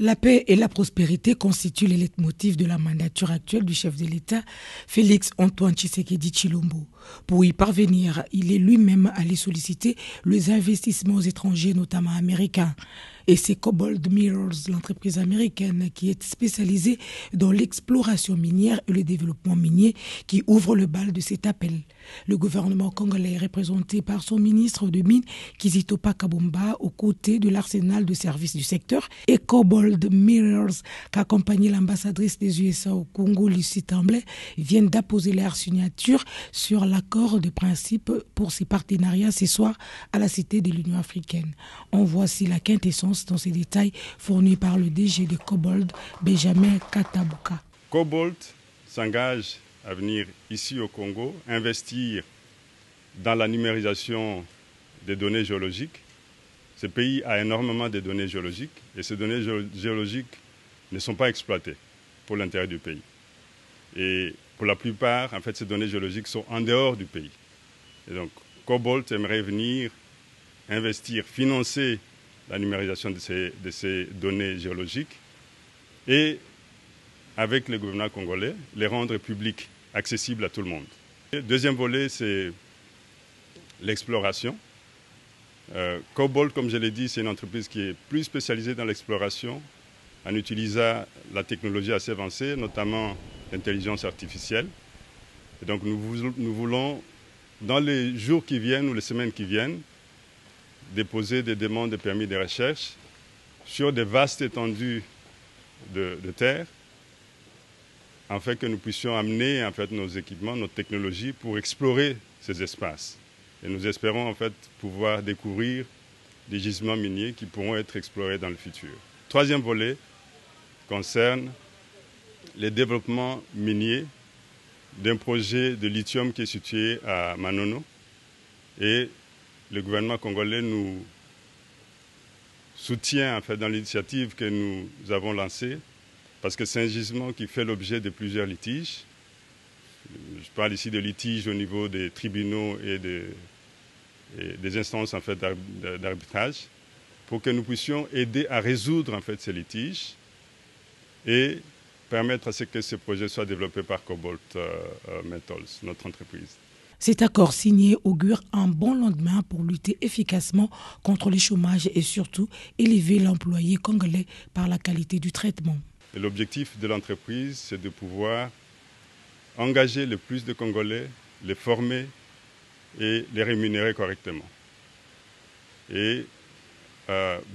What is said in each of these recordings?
La paix et la prospérité constituent les leitmotifs de la mandature actuelle du chef de l'État, Félix Antoine Tshisekedi Tshilombo. Pour y parvenir, il est lui-même allé solliciter les investissements étrangers, notamment américains. Et c'est Cobalt Minerals, l'entreprise américaine qui est spécialisée dans l'exploration minière et le développement minier, qui ouvre le bal de cet appel. Le gouvernement congolais est représenté par son ministre de Mines, Kizitopa Kabomba, aux côtés de l'arsenal de services du secteur, et Cobalt Minerals, qu'accompagnait l'ambassadrice des USA au Congo, Lucie Tremblay, viennent d'apposer leur signature sur l'accord de principe pour ces partenariats ce soir à la Cité de l'Union africaine. En voici la quintessence dans ces détails fournis par le DG de Cobalt, Benjamin Katabuka. Cobalt s'engage à venir ici au Congo, investir dans la numérisation des données géologiques. Ce pays a énormément de données géologiques et ces données géologiques ne sont pas exploitées pour l'intérêt du pays. Et pour la plupart, en fait, ces données géologiques sont en dehors du pays. Et donc, Cobalt aimerait venir investir, financer la numérisation de ces données géologiques et, avec le gouvernement congolais, les rendre publiques, accessibles à tout le monde. Le deuxième volet, c'est l'exploration. Cobalt, comme je l'ai dit, c'est une entreprise qui est plus spécialisée dans l'exploration en utilisant la technologie assez avancée, notamment l'intelligence artificielle. Et donc nous voulons, dans les jours qui viennent ou les semaines qui viennent, déposer des demandes de permis de recherche sur des vastes étendues de terre, afin que nous puissions amener en fait, nos équipements, notre technologie pour explorer ces espaces. Et nous espérons en fait, pouvoir découvrir des gisements miniers qui pourront être explorés dans le futur. Troisième volet concerne les développements miniers d'un projet de lithium qui est situé à Manono. Et le gouvernement congolais nous soutient en fait, dans l'initiative que nous avons lancée, parce que c'est un gisement qui fait l'objet de plusieurs litiges. Je parle ici de litiges au niveau des tribunaux et des instances en fait, d'arbitrage, pour que nous puissions aider à résoudre en fait, ces litiges et permettre à ce que ce projet soit développé par Cobalt Metals, notre entreprise. Cet accord signé augure un bon lendemain pour lutter efficacement contre le chômage et surtout élever l'employé congolais par la qualité du traitement. L'objectif de l'entreprise, c'est de pouvoir engager le plus de Congolais, les former et les rémunérer correctement. Et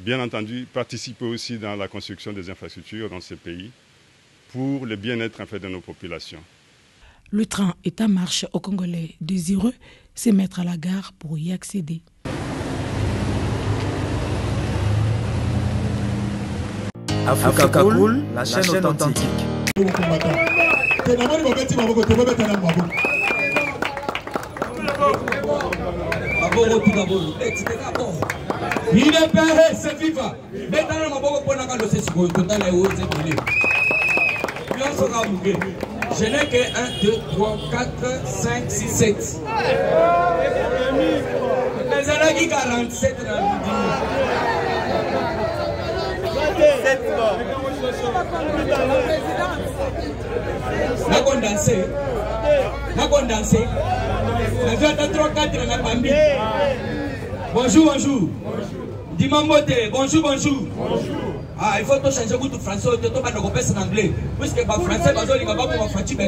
bien entendu, participer aussi dans la construction des infrastructures dans ces pays pour le bien-être en fait, de nos populations. Le train est en marche aux Congolais désireux se mettre à la gare pour y accéder. Africa Cool, la chaîne authentique. Je n'ai que 1, 2, 3, 4, 5, 6, 7. Mais elle a dit 47 dans le bonjour, bonjour. Dimambote, bonjour, bonjour. Ah, il faut tout changer pour tout français, tout le monde en anglais. Puisque les français, ils vont pas faire des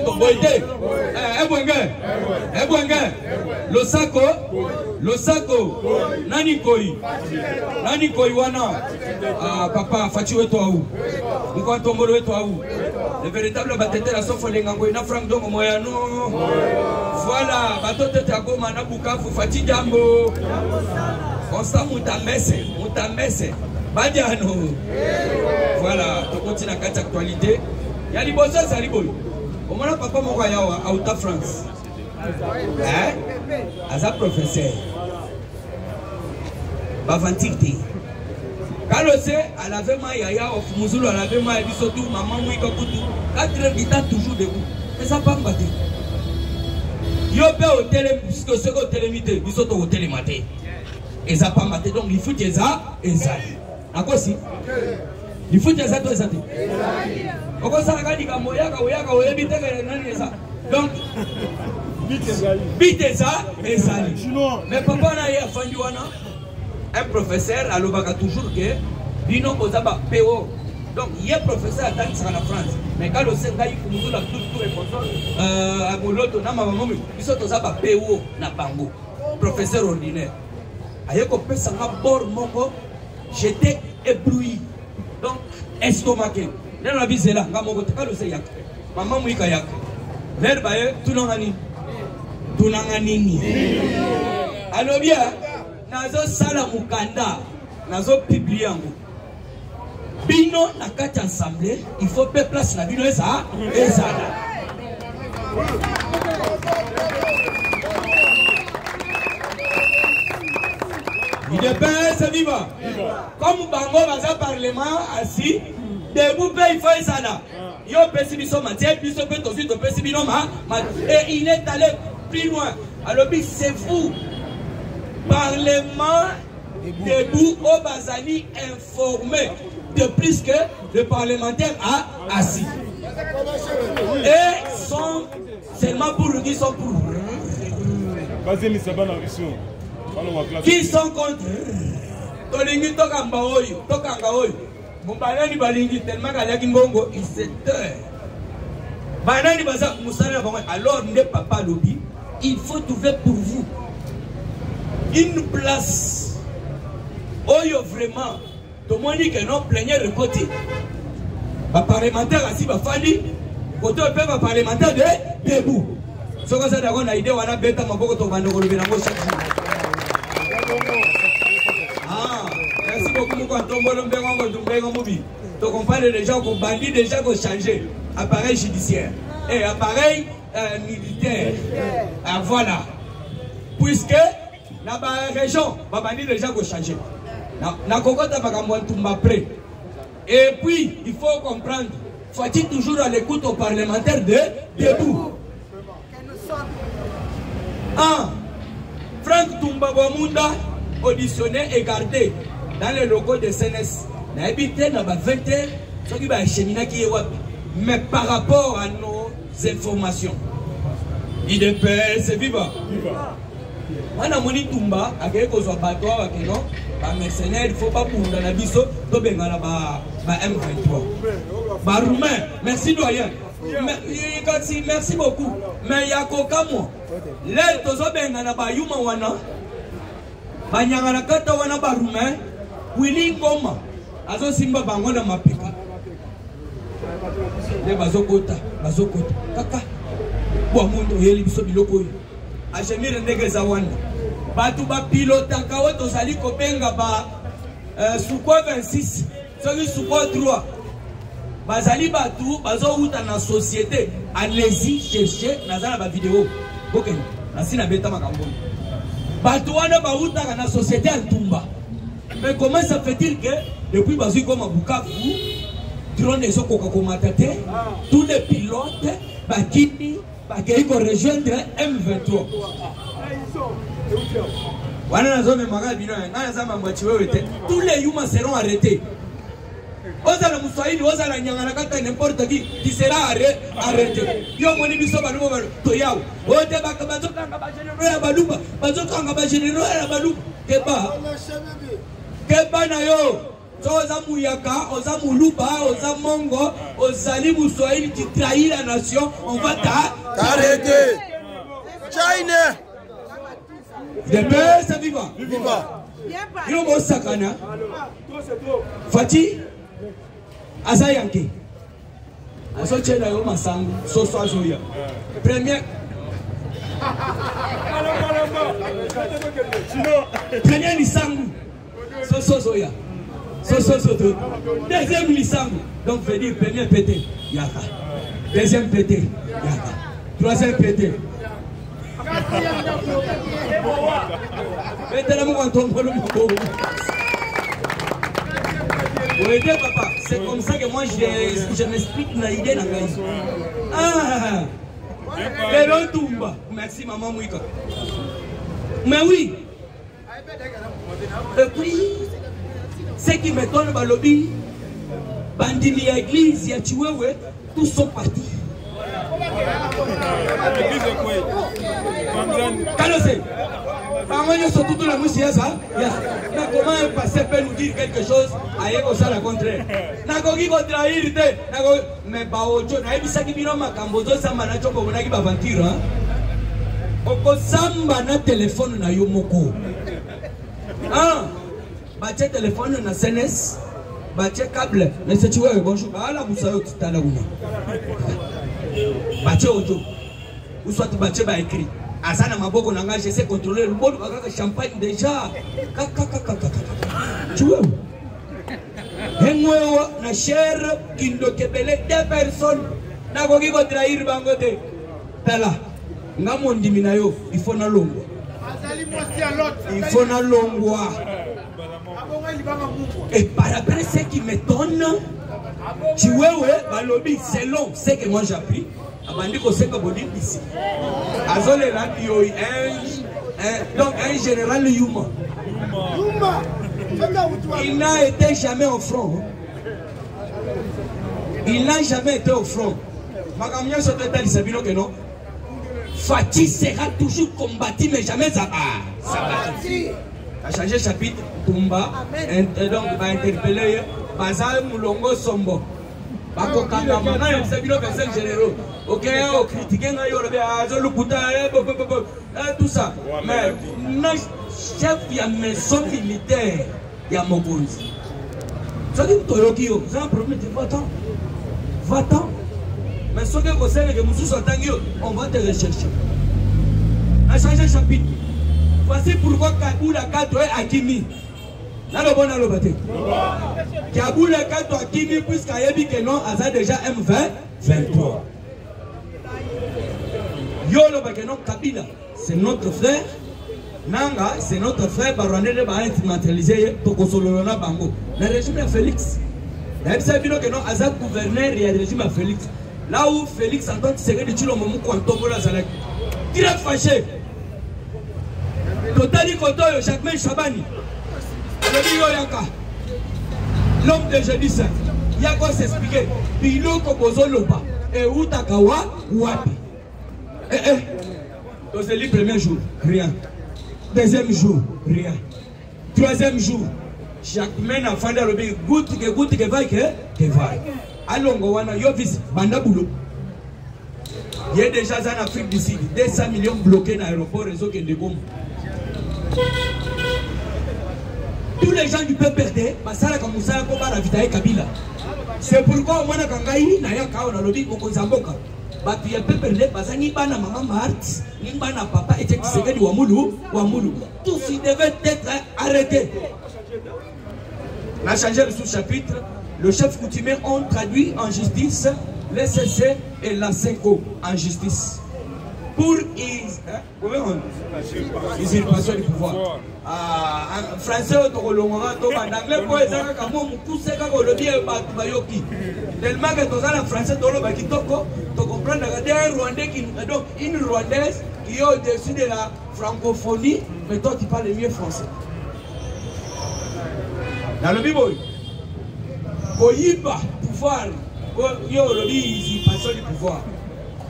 le sako, nani koi wana. Ah, papa, Fachi weto aou. Mko tombolo weto aou. Le véritable batete la sofo lengango ina Frank Dongo moyano. Voilà, batote tiagoma na Bukavu Fachi jambo. Constant mutamese. Badiano. Voilà, on continue à quatre actualités. Il y a les bossons, ça les boy. Au moment papa mon royaume à Outa France. Hein? As un professeur. Bavantikti. Quand on sait, à la vema yaya of Mouzoulou, à la vema bisotou, maman mouika kutu. 4 heures d'État toujours debout. Mais ça pas me battre. Yopé au télé, puisque c'est au télémité, bisotou au télématé. Et ça pas me battre. Donc il faut que ça et ça. À quoi si? Il faut que ça soit ça. Pourquoi ça regarde comme moyaka oyebi te nani ça. Donc bite ça et ça. Mais papa na ya fandi wana un professeur alobaka toujours que bino kozaba PO. Donc il y a professeur attend ça en France. Mais quand le senga il faut la tout répondre à moloto na maman biso tozaba PO na bango. Professeur ordinaire. Ayeko pesa nga bord moko j'étais ébloui. Donc estomaqué. Nena bizela nga moko te kalo se yak. Maman muika yak. Ver baye tunangani. Tunangani ni. Alors bien nazo sala mukanda nazo publier ngo. Bino na kati assemblée, il faut payer place na bino eza ezala. Il est vivant. Comme Bango va parlement assis, debout il faut ezala. Yo pessibiso matière, biso peut aussi de pessibino et il est allé plus loin. Alors c'est vous. Parlement debout au Bazali informé de plus que le parlementaire a assis. Et sont seulement pour qui sont pour. Qui sont contre. Tolingi tokamba oyo, tokanga oyo. Mumbalani balingi tellement kaliaki mbongo il s'est banani baza musala bango. Alors ne papa lobby, il faut trouver pour vous une place. Oyo vraiment tout le monde dit que non plénière le côté. Le parlementaire assis va fali. Côté le peuple parlementaire de debout. Ce que ça d'accord na idée on a bêta maboko to bando ko lobena ngo chaque jour. Ah, merci beaucoup mon tombolo mbengo ngo dumbengo mubi. To comprendre déjà qu'on bandit déjà qu'on changer appareil judiciaire et appareil militaire. Ah voilà. Puisque la région va bandit déjà qu'on changer. Et puis, il faut comprendre, faut-il toujours à l'écoute aux parlementaires de debout. Franck Toumba Wamunda, auditionné et gardé dans les locaux de CNS. Il a habité dans 20 heures, mais par rapport à nos informations, il est père, c'est vivant. Wana moni Toumba akeye kozwa bato wa keno ba mercenaires, il faut pas pour dans la biso to bengana ba M23 ba roumain. Merci doyen, merci beaucoup. Mais yakoka mo le tozo bengana ba yuma wana ba nyangana kata wana ba roumain Willy Ngoma azo simba bango na mapika le bazokota kaka kwa mundu yeli biso biloko yo Ajemire ndegeza wana batu ba pilota kawo tozali kobenga ba Sukhoi 26 soki Sukhoi 3 bazali batu bazo uta na société allez-y chercher nazala ba vidéo bokeni nasina beta makambo batu wana ba uta na société Altumba. Mais comment ça fait-il que depuis bazu comme Bukavu drone ezo koka komatate tous les pilotes bakini qui vont rejoindre M23. Tous les humains seront arrêtés. Ozala Moussaïni, Ozala Nyanganakata, n'importe qui sera arrêté. Yo moni biso baluba toyao. Ote bakabazokanga ba généraux baluba, bazokanga ba généraux baluba. Keba na yo. Oza Mouyaka, Oza Mouluba, Oza Mongo, Ozali Moussaïni, tu trahis la nation, on va t'arrêter. China. De paix, c'est vivant. Il y a un sakana. Fati, Azayanke. Azochela yo masangu, soso azoya. Première. Première lisangu, soso zoya. Deuxième lisangu, donc veut dire premier pété, yaka. Deuxième pété, yaka. Troisième pété. C'est comme ça que moi je m'explique une idée dans la vie. Ah, le Toumba. Merci maman Mouika. Mais oui. Et puis, ce qui m'étonne dans le lobby, bandimi ya église ya Chiwewe, tous sont partis. Kalose, surtout la mousse, ça. Comment un pasteur peut nous dire quelque chose à ça la contraire? Nagogi contraire, mais Baojo, Naibisaki Binoma Kambozo, Samana Choko, Bonaki Bavantura. Oko Samba na téléphone na Yomoko. Ah, bache téléphone na SNS, bache câble, mais c'est tu vois, bonjour, ala Moussayo Titalaouna. Bache Ojo, ou soit bache ba écrit. Asana maboko nanga je sais contrôler le bon champagne déjà. Tu vois? Hengwewa na cher kindo kebele 2 personnes. Na gogi ko trahir bangote. Tala. Ngamondi minayo il faut na longwa. Il faut na longwa. Et par après ce qui m'étonne, tu vois balobi selon ce que moi j'ai appris. Ici. Donc un général Yuma. Il n'a été jamais au front. Il n'a jamais été au front. Fatih sera toujours combattu mais jamais abattu. A changé de chapitre. Tumba. Donc va interpeller Bazal Moulongo Sombo. Ok, tout ça. Mais chef de la maison militaire, il y a mon bonzi. C'est un problème de va-t'en. Va-t'en. Mais ce que vous savez, on va te rechercher. A changé de chapitre. Voici pourquoi Kaboul a 4 à Kimi. Kaboul est 4 à Kimi puisqu'il y a dit que non, a déjà M23. Yolo Bakenon Kabila, c'est notre frère. Nanga, c'est notre frère. Barouane de Baha instrumentalisé pour Solona Bango. Le régime de Félix. Il y a que non, Azad gouverneur et le régime de Félix. Là où Félix Antoine Tshisekedi de Tshilombo Moukou la Zalek. Direct fâché. Totali Kotoyo, Jacquemin Chabani. L'homme de jeudi saint, il y a quoi s'expliquer. Bilo Kobozo Loba et Utakawa Wapi. Donc c'est le premier jour, rien. Deuxième jour, rien. Troisième jour, chaque main a fait le goutte que va que va. Allons, Gowana, Yovis, Bandaboulou. Il y a déjà en Afrique du Sud 200 millions bloqués dans l'aéroport réseau qui est de bombes. Tous les gens du peuple perdent, Basala comme Moussa Koba la Vitae Kabila. C'est pourquoi on a Kangaï, Naya Kao, on a lobby au Konzamboka. But il y a peuple perdre, parce ni bana maman Marthe, ni bana papa était Tshisekedi Wamulu. Tout ce devait être arrêté. On a changé le sous-chapitre. Le chef coutumier ont traduit en justice les CC et la 5O en justice. Pour usurpation du pouvoir. En français, en anglais, tellement que en français, tu comprends un Rwandais une Rwandaise qui est au-dessus de la francophonie, mais toi tu parles mieux français. Dans le Bible, Koyiba, pouvoir, usurpation du pouvoir.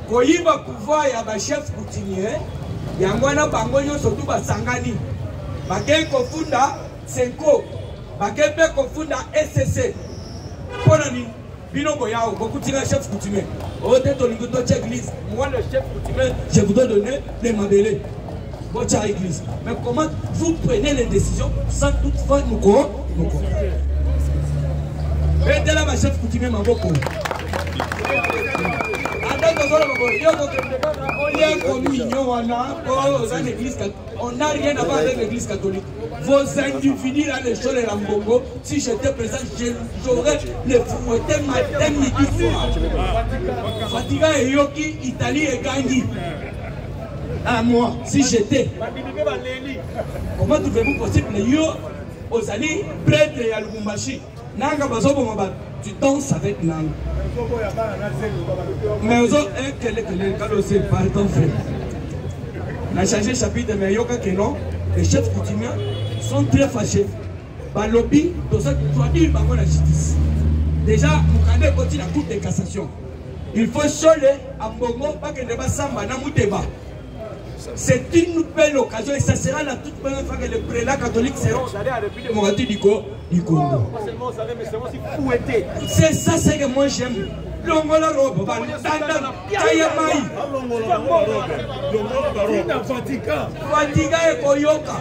Koyiba pouvoir ya ba chef coutumier yangwana bango nyonso tu basangani bakei kofunda senko bakei pe kofunda SCC pona ni biloko yao bokutinga chef coutumier o te to lingo to église moi le chef coutumier je vous dois donner les mabele votre église. Mais comment vous prenez les décisions sans toutefois nous comprendre? Et de là ma chef coutumier maboko. On n'a rien à voir avec l'église catholique. Vos individus là, les choses et la Mbongo, si j'étais présent, j'aurais les fouettés matin, midi, soir. Fatiga et Yoki, Italie et Gandhi. À moi, si j'étais. Comment trouvez-vous possible les Yo, aux alliés, prêtres et à Lubumbashi? Nanga Bazobo Mabad, tu danses avec Nanga. Mais aux autres, quel est le cas aussi par ton frère? On a changé de chapitre, mais Yoka Kenon, les chefs coutumiers sont très fâchés. Par lobby, tout ça, tu dois dire par la justice. Déjà, Moukande continue la Cour de cassation. Il faut choler à Bongo, pas que ne pas samba, na mouteba. C'est une belle occasion et ça sera la toute première fois que les prélats catholiques seront allés à la République démocratique du Congo. Pas seulement ça, mais c'est aussi fouetté. C'est ça, c'est que moi j'aime. Longola robe, Kayamai, Fatiga et Koyoka.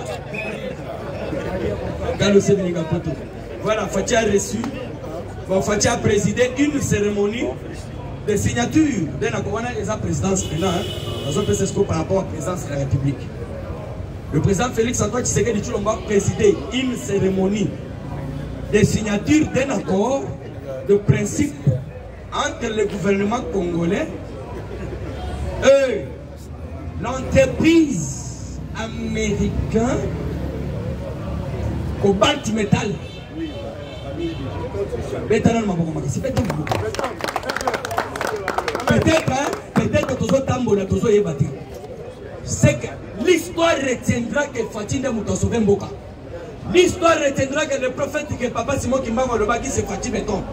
Voilà, Fatia a reçu, Fatia a présidé une cérémonie de signature d'un accord de la présidence par rapport à la présidence de la République. Le président Félix Antoine Tshisekedi Tshilombo a présidé une cérémonie de signature d'un accord de principe entre le gouvernement congolais et l'entreprise américaine Cobalt Metal. Peut-être que c'est que l'histoire retiendra que Fatine Moutosové Mboka. L'histoire retiendra que le prophète que Papa Simon Kimbango le baki c'est Fatih Béton.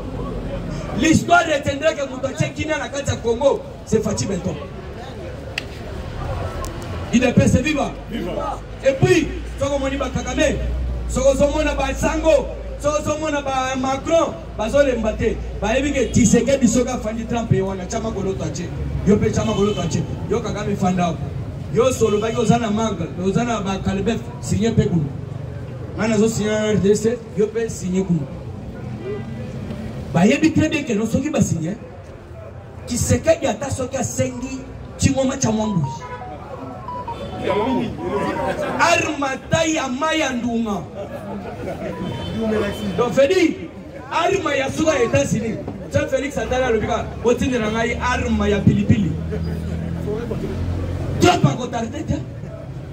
L'histoire retiendra que Moutaché Kina la carte Congo c'est Fatih Béton. Il est passé vivant. Et puis, Sogomoni Bakakame, Sogomona Basango, Sogomona Macron, Bazole Mbate, Baevike Tshisekedi Soga Fandi Trump et Wana Chama Golotache, Yope Chama Golotache, Yokagami Fandao, Yo Solo Bago Zana Manga, Ozana Bakalebef, signé Pekun. Manazo signé RDC, Yope signé Kou. Bayebi très bien que nous sommes signé. Tshisekedi Ata Soka Sengi, Chimoma Chamwangu. Armata ya maya ndunga. Donc Félix, arma ya suga États-Unis. Jean Félix Atala le bika, otine rangai arma ya pilipili. Trump a retardé.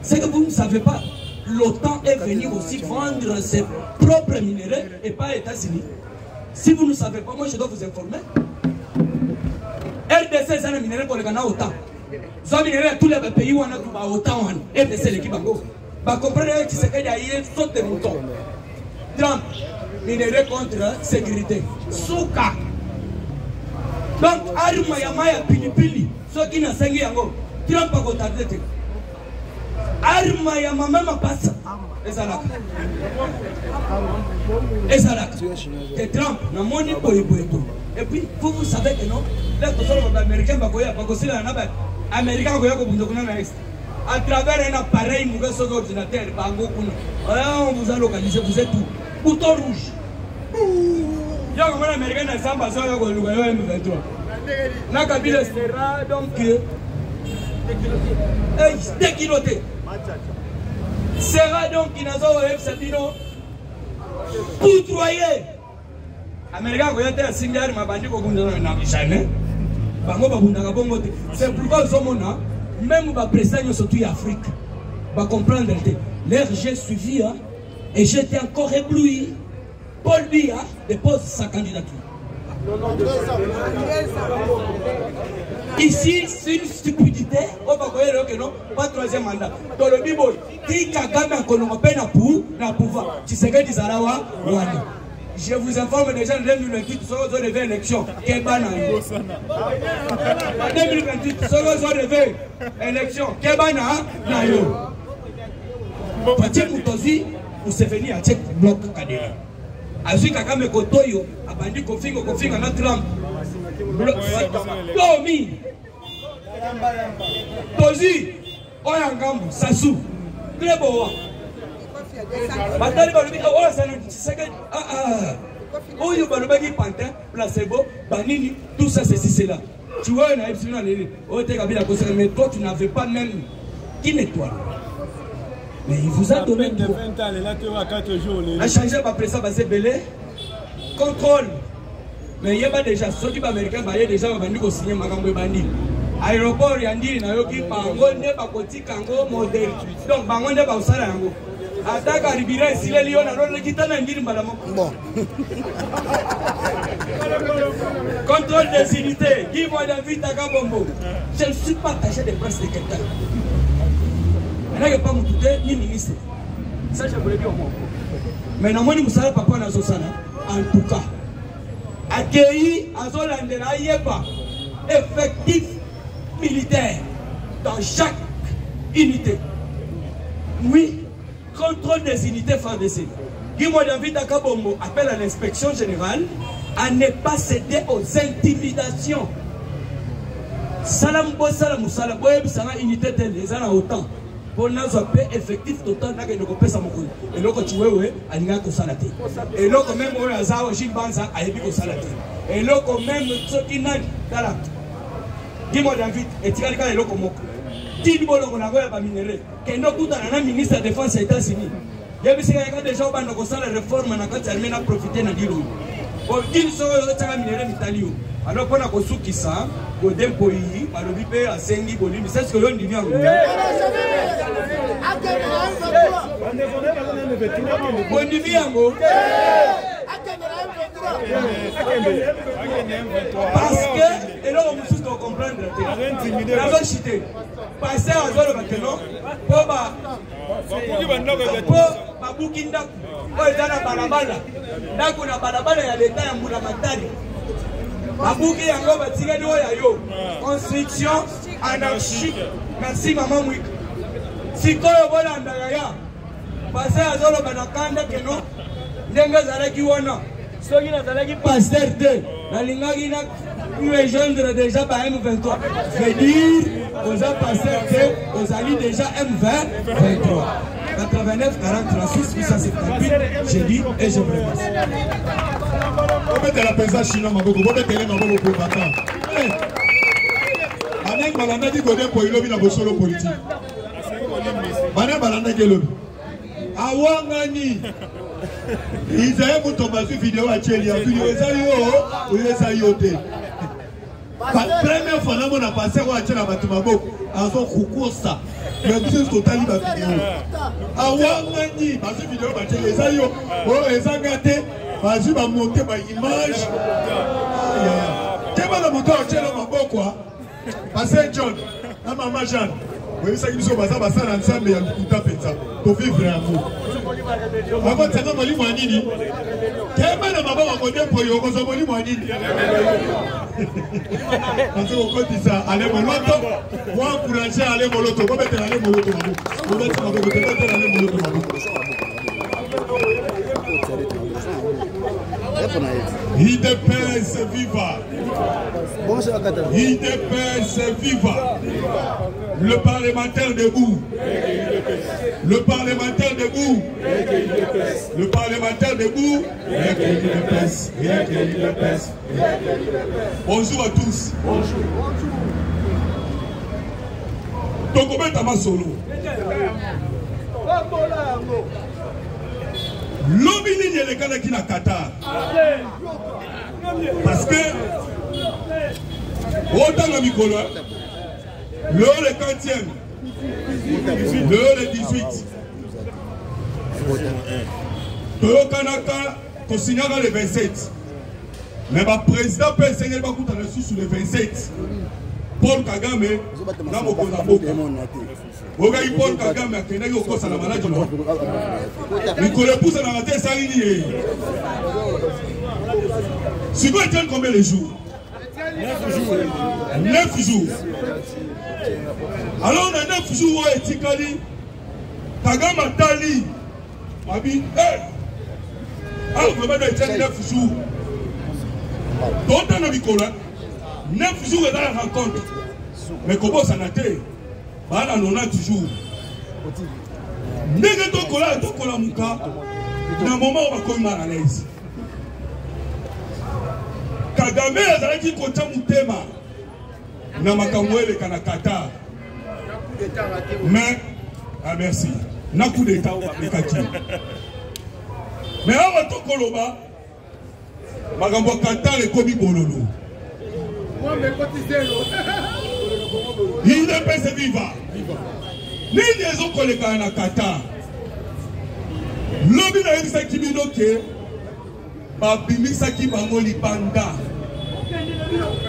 C'est que vous ne savez pas, l'OTAN est venu aussi vendre ses propres minéraux et pas aux États-Unis. Si vous ne savez pas, moi je dois vous informer. RDC c'est un minerai pour le Ghana OTAN. Soit minerai tous les pays où on a OTAN, RDC l'équipe Bango. Bah comprenez que c'est qu'il y a une sorte de mouton. Trump, minerai contre sécurité. Souka. Donc, arma ya maya pilipili. Ceux qui n'ont pas yango. Trump a retardé. Arma ya mama passa. Ezalaka. Que Trump n'a moni boyeboyeto. Et puis, vous savez que non, les Américains à travers un appareil, ordinateur, on vous a localisé, vous êtes où? Bouton rouge. Il y a un Américain qui a donc déquiloté. Sera donc qui n'a pas poudroyé. Américain qui a été assigné à c'est pourquoi même les présidents surtout Afrique va comprendre l'air j'ai suivi et j'étais encore ébloui. Paul Biya dépose sa candidature. Ici, c'est une stupidité. On va dire que non, pas troisième mandat. Dans le Bible, qui Kagame a connu na pouvoir. Tshisekedi Zarawa, Rwanda. Je vous informe déjà en 2028, sur les élections. Keba na yo. En 2028, sur les élections. Keba na yo. Fatih Moutozi, vous êtes venu à Tchèque bloc Kadera. Azu Kagame Kotoyo, abandi kofinga na Trump. Tomi. Tozi, Oyangambu, Sassou, Gleboa. Batali Balubi, oh, c'est que. Oh, you Balubagi Pantin, placebo, Banini, tout ça, c'est cela. Tu vois, on a épsilon, oh, t'es Kabila, mais toi, tu n'avais pas même. Qui nettoie? Mais il vous a donné. Il a changé ma président, c'est belé. Contrôle. Mais il y a déjà, ceux qui sont américains, il y a déjà un signé Magambo Bandi. Aéroport, il y a un dit, Nayoki, Bango, Nebakoti, Kango, modèle. Donc, Bango, Nebakosala, Yango. Attaque à Ribira, si les lions, alors le guitare n'a dit, madame. Contrôle des unités. Dis-moi David Tagabombo. Je ne suis pas attaché de presse de quelqu'un. Il n'y a pas mon ni ministre. Ça, je voulais dire au monde. Mais non, moi, vous savez pas quoi dans ce en tout cas. accueilli à Zolandela Yeba, effectif militaire dans chaque unité. Oui, contrôle des unités FARDC. Guy David Akabombo appelle à l'inspection générale à ne pas céder aux intimidations. Salam bo salam musala bo ebisanga unité telle ezana autant. Pour nous effectif total n'a que de couper sa mokolo. Et là quand tu veux alinga ko salate. Et là quand même on a ça au Banza a ebi ko salate. Et là quand même ce qui n'a dala. Dis-moi David et tu regardes là comme Tini bolo kona goya ba minere. Kendo kuta na ministre de défense des États-Unis. Yebi sika ka déjà au bando ko sala réforme na kati armée na profiter na dilo. Bon il so yo tsaka minere mitalio. Alors pour na ko sukisa ko dempo yi balobi pe asengi bolimi c'est ce que yo ndimi yango. Parce que, et là on me doit comprendre, la vérité, passer à zone maintenant, pour Babukinda, pour les gens à Balabala, là qu'on a Balabala, il y a l'État à Moulamatari. Babouki yango batigani oyo construction anarchique. Merci maman Mouik. Sikoyo bolanda yaya. Passer à zone banakanda keno. Ndenge zalaki wana. Soki na zalaki pasteur de. Na lingaki na rejoindre déjà par M23. Veut dire aux pasteur de, aux alliés déjà M23. 89 40 36 878. J'ai dit et je vous remercie. Vous mettez la paysage chinois, vous mettez les mamans pour battre. Mané balanda di godé pour ilobi na bosolo politique. Mané balanda di ilobi. Awangani. Isaïe Moutomba sur vidéo à Tchélia. Vidéo ça yo, ça yote. Première fois on a passé à Tchélia Matumabo. À son koukosa. Mais tout ce total va vidéo. Awangani. Parce que vidéo à Tchélia ça yo. Oh, les engagés. Vas-y, va monter ma image. Qu'est-ce que va monter au Tchélia Maboko? Passez John. La maman Jeanne. Vous savez que nous sommes ensemble. Il y a le coup de pour vivre l'amour. Avant de faire un moanini, quel est maman va monter pour y avoir un moanini? Parce qu'on dit ça, allez moloto, vous encouragez à aller moloto, vous mettez aller moloto, vous mettez aller moloto. IDPS viva. IDPS viva. Le parlementaire debout. Le parlementaire debout. Le parlementaire debout. Bonjour à tous. Bonjour. Tokobé Tama Solo. L'obéni de l'école qui n'a Qatar. Parce que, autant le Mikolo, le 40e, le 18, le Kanaka, tu signeras le 27. Mais le président peut enseigner beaucoup de ressources sur le 27. Paul Kagame, n'a pas beaucoup. Ogaï Paul Kagame a créé au cours de la maladie. Il connaît plus à la maladie, ça y est. Si vous êtes combien de jours? 9 jours. Alors on a 9 jours où est Tikali. Kagame a tali. Mabi, ah, vous m'avez dit 9 jours. Donc on a dit 9 jours dans la rencontre. Mais comment ça n'a été? Bala nona toujours. Ndenge tokola muka. Na moment on va comme mal à l'aise. Kagame azalaki kota mutema. Na makamwele kana Qatar. Mais ah merci. Na coup d'état au Bakati. Mais awa tokoloba. Makambo Qatar et komi bololo. Il ne peut se vivre. Ni les autres collègues à Qatar. L'homme n'a eu sa kibinoke. Babimisa qui bangoli panda.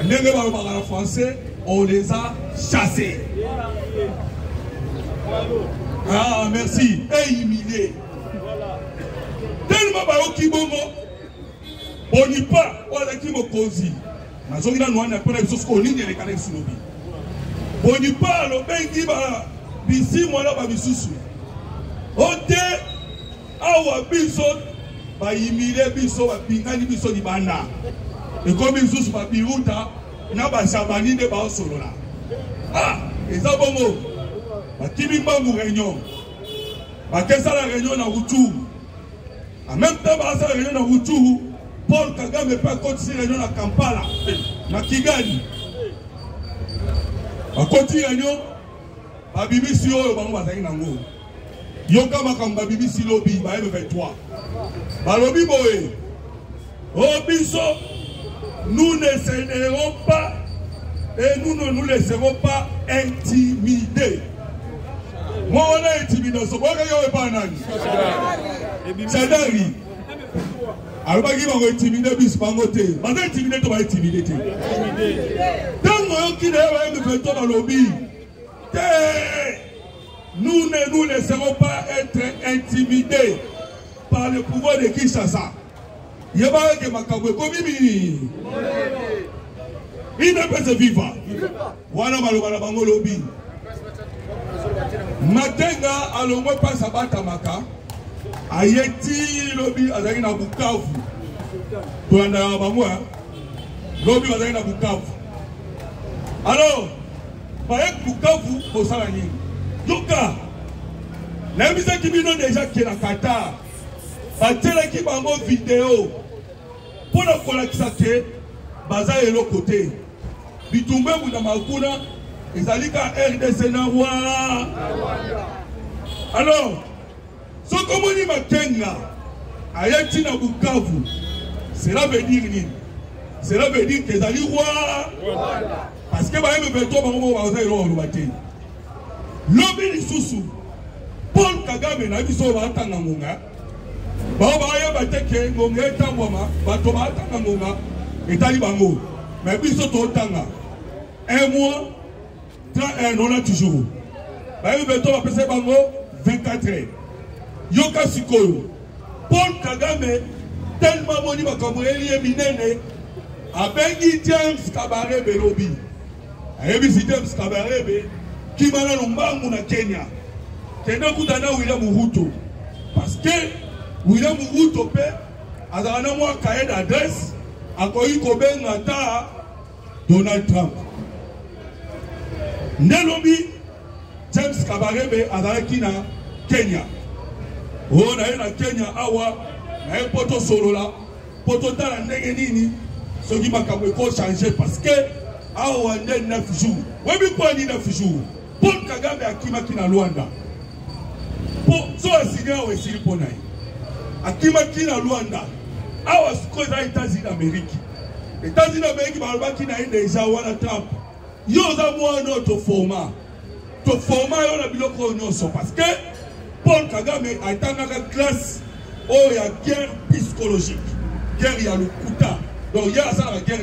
N'est pas en français. On les a chassés. Ah, merci. Et humiliés. Tellement baroki bongo. Bonipa, wala ki mokozi. Nazongi na noana pona biso ko ligne le kanel sunobi. Bonipa lo bengi ba bisi mwana ba bisusu. Ote awa biso ba yimile biso ba pingani biso di banda. E komi bisusu ba biruta na ba shabani de ba osolola. Ah, eza bongo. Ba kibimba mu réunion. Ba kesa la réunion na Rutu. En même temps ba sa réunion na Rutu. Paul Kagame peut continuer la réunion à Kampala, à Kigali. À continuer la réunion, à Bibisi Oyo, à Bazaki Nango. Yoka Makamba Bibisi Lobby, à M23. À Lobby Boé. Au Bisso, nous ne céderons pas et nous ne nous laisserons pas intimider. Moi, on a intimidé. Ce qu'on a pas nani. C'est dingue. Alors, il va intimider bis pangoté. Maintenant, intimider, tu vas intimider. Tant que tu es dans le lobby, nous ne nous laisserons pas être intimidés par le pouvoir de Kinshasa. Il y a pas de Makabwe Komimi. Il ne peut se vivre. Voilà malobala bango lobby. Matenga alongo passe à Batamaka. Ayeti lobby azali na Bukavu. Tolanda bamwa. Lobby azali na Bukavu. Alors, bayek Bukavu posala nini? Yoka. Na bisa kibino déjà qui na Qatar. Batela ki bango vidéo. Pour la kolakisa ke baza elo côté. Bitumbe na makuna ezalika RDC na Rwanda. Alors, ce que dit Makenga, Ayati na Bukavu, cela veut dire nini? Cela veut dire que Zali Roi. Parce que Baye Beto Bango Baza Elo Olubate. Lobi Lisusu, Paul Kagame na biso batanga ngonga. Ba Baye bateke ngonga etangwama, bato batanga ngonga etali bango. Mais biso to tanga. Un mois, 31 ans toujours. Baye Beto va passer bango 24 heures. Yoka Sikoyo, Paul Kagame, tellement moni makambo elie minene, abengi James Kabarebe lobby. Ayebi James Kabarebe, qui m'a lombangu na Kenya. Kenya kutana William Ruto. Parce que William Ruto pe, azana mwa kaye d'adresse, akoyi kobenga ta Donald Trump. Ne lobby, James Kabarebe azana kina Kenya. Oh, na Kenya awa na poto solola poto tala ndenge nini soki makambo ko changer parce que awa nde 9 jours webi kwa ni 9 jours Paul Kagame akima kina Luanda po so asinya we siri pona akima kina Luanda awa siko za États-Unis d'Amérique ba kina déjà wana Trump yo za mwana to format yo na biloko nyonso parce que Paul Kagame a été dans la classe où il y a guerre psychologique. Guerre, il y a le couta. Donc il y a ça la guerre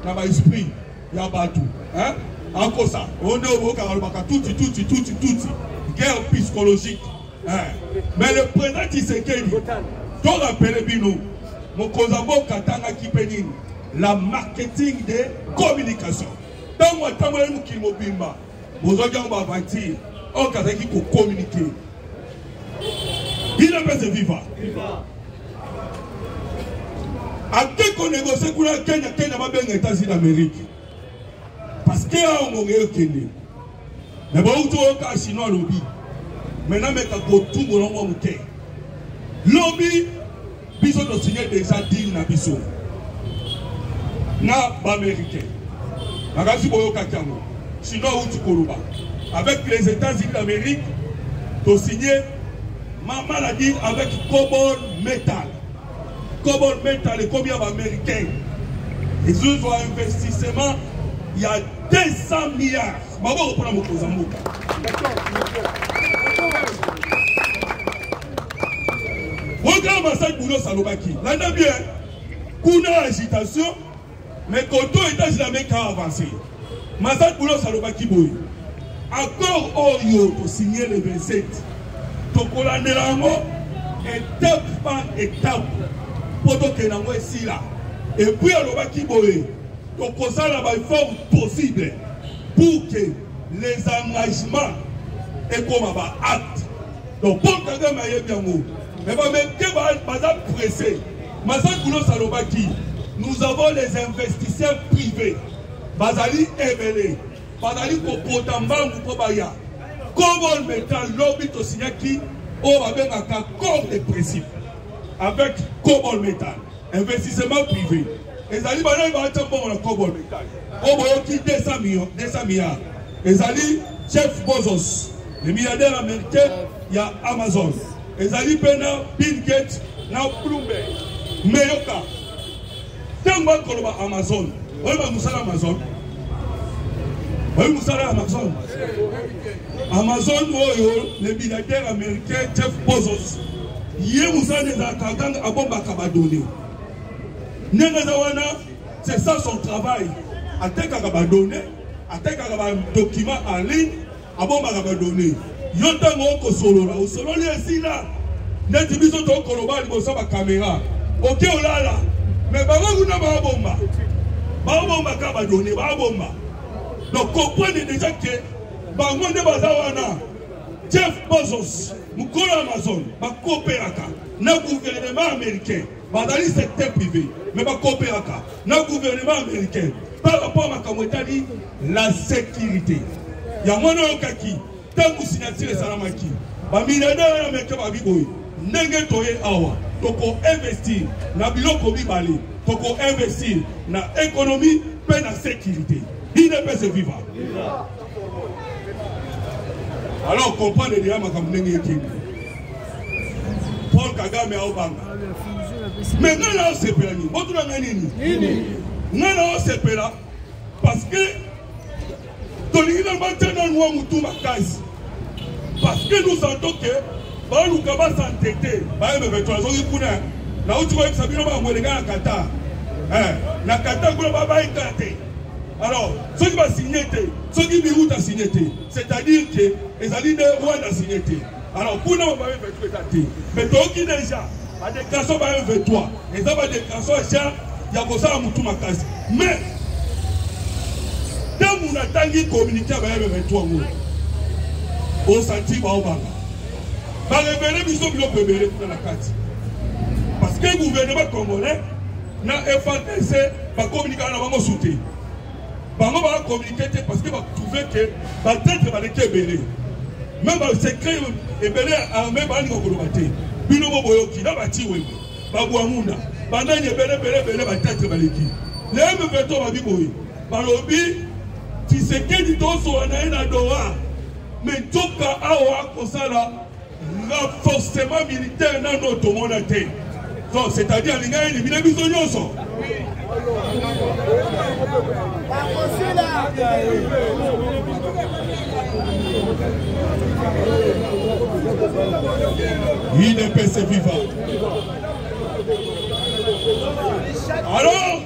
dans l'esprit. Il y a pas tout. Hein? Encore ça. On est au Baka, tout. Guerre psychologique. Hein? Mais le président Tshisekedi, donc rappelez Bino, mon Kozabo Katanga Kipenin, la marketing de communication. Dans moi, tant que nous qui m'obimba, vous avez un bâtir, on a communiquer. Il ne peut se vivre. A qui qu'on négocie pour la Kenya va bien les États-Unis d'Amérique. Parce qu'il y a un moment Kenya. Mais bon, tu as un chinois lobby. Maintenant, mais quand tout le monde est lobby, biso de signer déjà deal na biso. Na Américain. Nagasi boyo kakiango. Chinois ou Tikoluba. Avec les États-Unis d'Amérique, tu as signé ma maladie avec Cobalt Metal. Cobalt Metal est combien d'Américains? Ils ont un investissement, il y a 200 milliards. Regarde Massad Boulo Salobaki. Là, bien, Kuna agitation, mais quand on est États-Unis a avancé. Massad Boulo Salobaki Boy. Accord Oyo pour signer le 27. Tokola Nelango, étape par étape. Poto Kenango est si là. Et puis alors qui boye donc ça là il faut possible pour que les engagements et comme acte donc pour Kagame aye bien mot mais même que va pressé Masakoulo Salobaki nous avons les investisseurs privés bazali ebele bazali ko potambangu ko baya Cobol Metal lobby to signaki au avec un accord de principe avec Cobol Metal investissement privé les ali banay ba tambo na Cobol Metal au boyoki 200 milliards les ali Jeff Bezos le milliardaire américain il y a Amazon les ali pena Bill Gates na Bloomberg meyoka tamba koloba Amazon oba musala Amazon Amazon. Amazon, le milliardaire américain Jeff Bezos, c'est ça son travail. Document en ligne, donc comprenez déjà que Jeff Bezos, Amazon, le gouvernement américain, le secteur privé, mais le gouvernement américain, par rapport à la sécurité. Il y a mon qui, tant que signature et salamaki, les milliardaires américains vont investir dans le biloko bibali, investir dans l'économie et dans la sécurité. Il ne peut se vivre. Alors, comprenez déjà ma campagne. Paul Kagame a Obanga. Mais nous avons ce pays. Nous avons ce pays parce que parce que nous sentons que nous avons s'entêter. Alors, ceux qui vont signer, ceux qui vont signer, c'est-à-dire que les alliés de Rwanda signé. Alors, pour nous, on va faire tout. Mais donc, déjà, à des cançons, on va faire toi. Et ça va des cançons, il y a ça à Moutou Makasi. Mais, quand on attend communiquer avec toi, on sentit au Banga. On va révéler, mais ils ont révélé dans la carte. Parce que le gouvernement congolais n'a FATC va communiquer avec le soutien. On va communiquer parce que va trouver que va être va les même le secret est belé à même pas nous combattre bino boyoki na bati wewe babwamunda bandanye belé va être va l'équipe les me veto va biboyi balobi Tshisekedi toso anaenda doa mais toka awa kosala renforcement militaire dans notre monde donc c'est-à-dire les gars ils viennent biso nyonso il ne peut se vivre. Alors,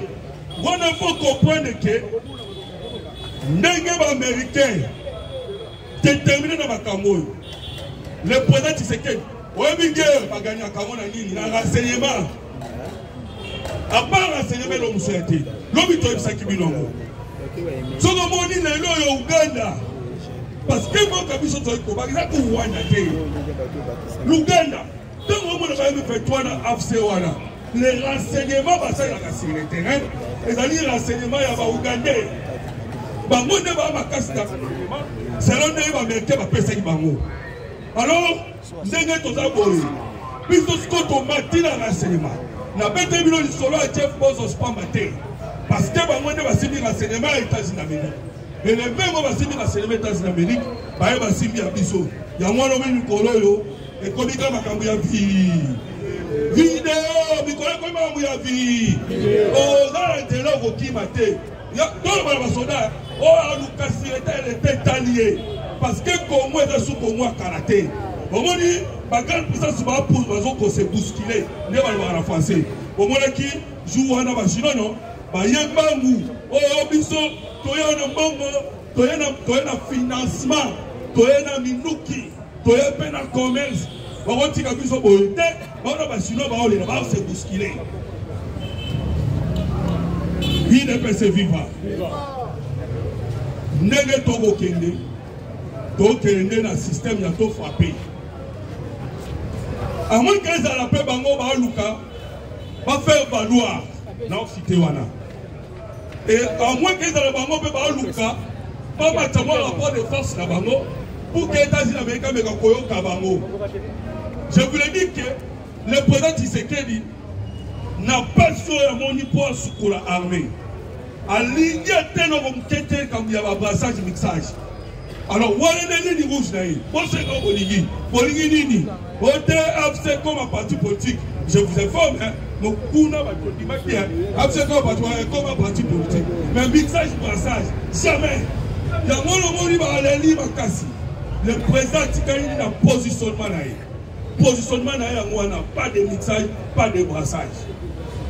on ne faut comprendre que les Américains déterminés dans ma Cameroun, le président Tshisekedi, Webinguer va gagner à Cameroun en renseignement. À part renseignement, l'homme souhaité, l'homme est un qui bilongo. Ce que l'on dit, c'est Ouganda. Parce que moi, quand je suis au Rwanda, l'Ouganda, tant que je fait toi dans l'Afsewana, les renseignements passent sur le terrain, les alliés renseignements, il y a Ougandais. Bango ne va pas casser c'est l'un des Américains qui va passer Bango. Alors, nous avons tous abordé. Puisque nous avons maté le renseignement. Nous avons été mis solo à Jeff Bezos pas maté. Parce que Bango ne va signer le renseignement aux États-Unis d'Amérique. Et les mêmes va signer le renseignement aux États-Unis d'Amérique. Bah, va signer à Bisso. Il y a moins de Nicolas et comme il y a vidéo, Nicolas comme il y a vie. Oh, là, il est là qui maté. Il y a deux soldats. Oh, Lucas était allié. Parce que Congo est sous Congo à karaté. Au moins, la grande puissance va pour se bousculer. Ne va pas renforcer. Au moins, qui joue à la machine, non? Il y a un bambou. Oh, biso, il y a un bambou. Il y a un financement. Il y a un minuki. Il y a un commerce. Il y a un biso boyete. Il y a un machine, il va se bousculer. UDPS viva. Ndenge Togo Kende, dans système ya to frappé. À moins que les Arabes bango ba luka, va faire valoir dans cité wana. Et à moins que les Arabes bango ba luka, pas mettre rapport de force na bango pour que les États-Unis américains me koyo ka bango. Je voulais dire que le président Tshisekedi n'a pas sur un moni pour sur la armée. À l'Indie, il y a un brassage mixage. Alors, où est le rouge d'ailleurs? Pensez comme Boligi. Boligi Nini. Vous comme un parti politique. Je vous informe, hein. Donc, vous n'avez pas dit comme un parti politique. Mais mixage, brassage, jamais. Il y a le président Tshisekedi n'a positionnement d'ailleurs. Positionnement d'ailleurs, on n'a pas de mixage, pas de brassage.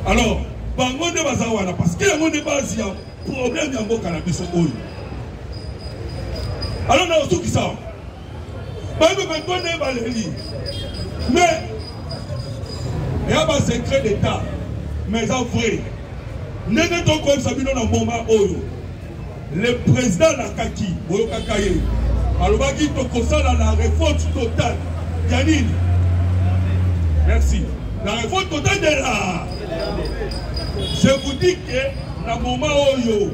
Alors, bango de bazawana parce que yango de base ya problème ya mboka na biso oyo. Alors na osuki ça. Bango bekone baléli. Mais il y a un secret d'état. Mais en vrai, nene to comme sabino na bomba oyo. Le président Nakaki, Boyo Kakaye, alobaki to kosala la réforme totale. Yanine. Merci. La réforme totale de la. Je vous dis que dans le moment où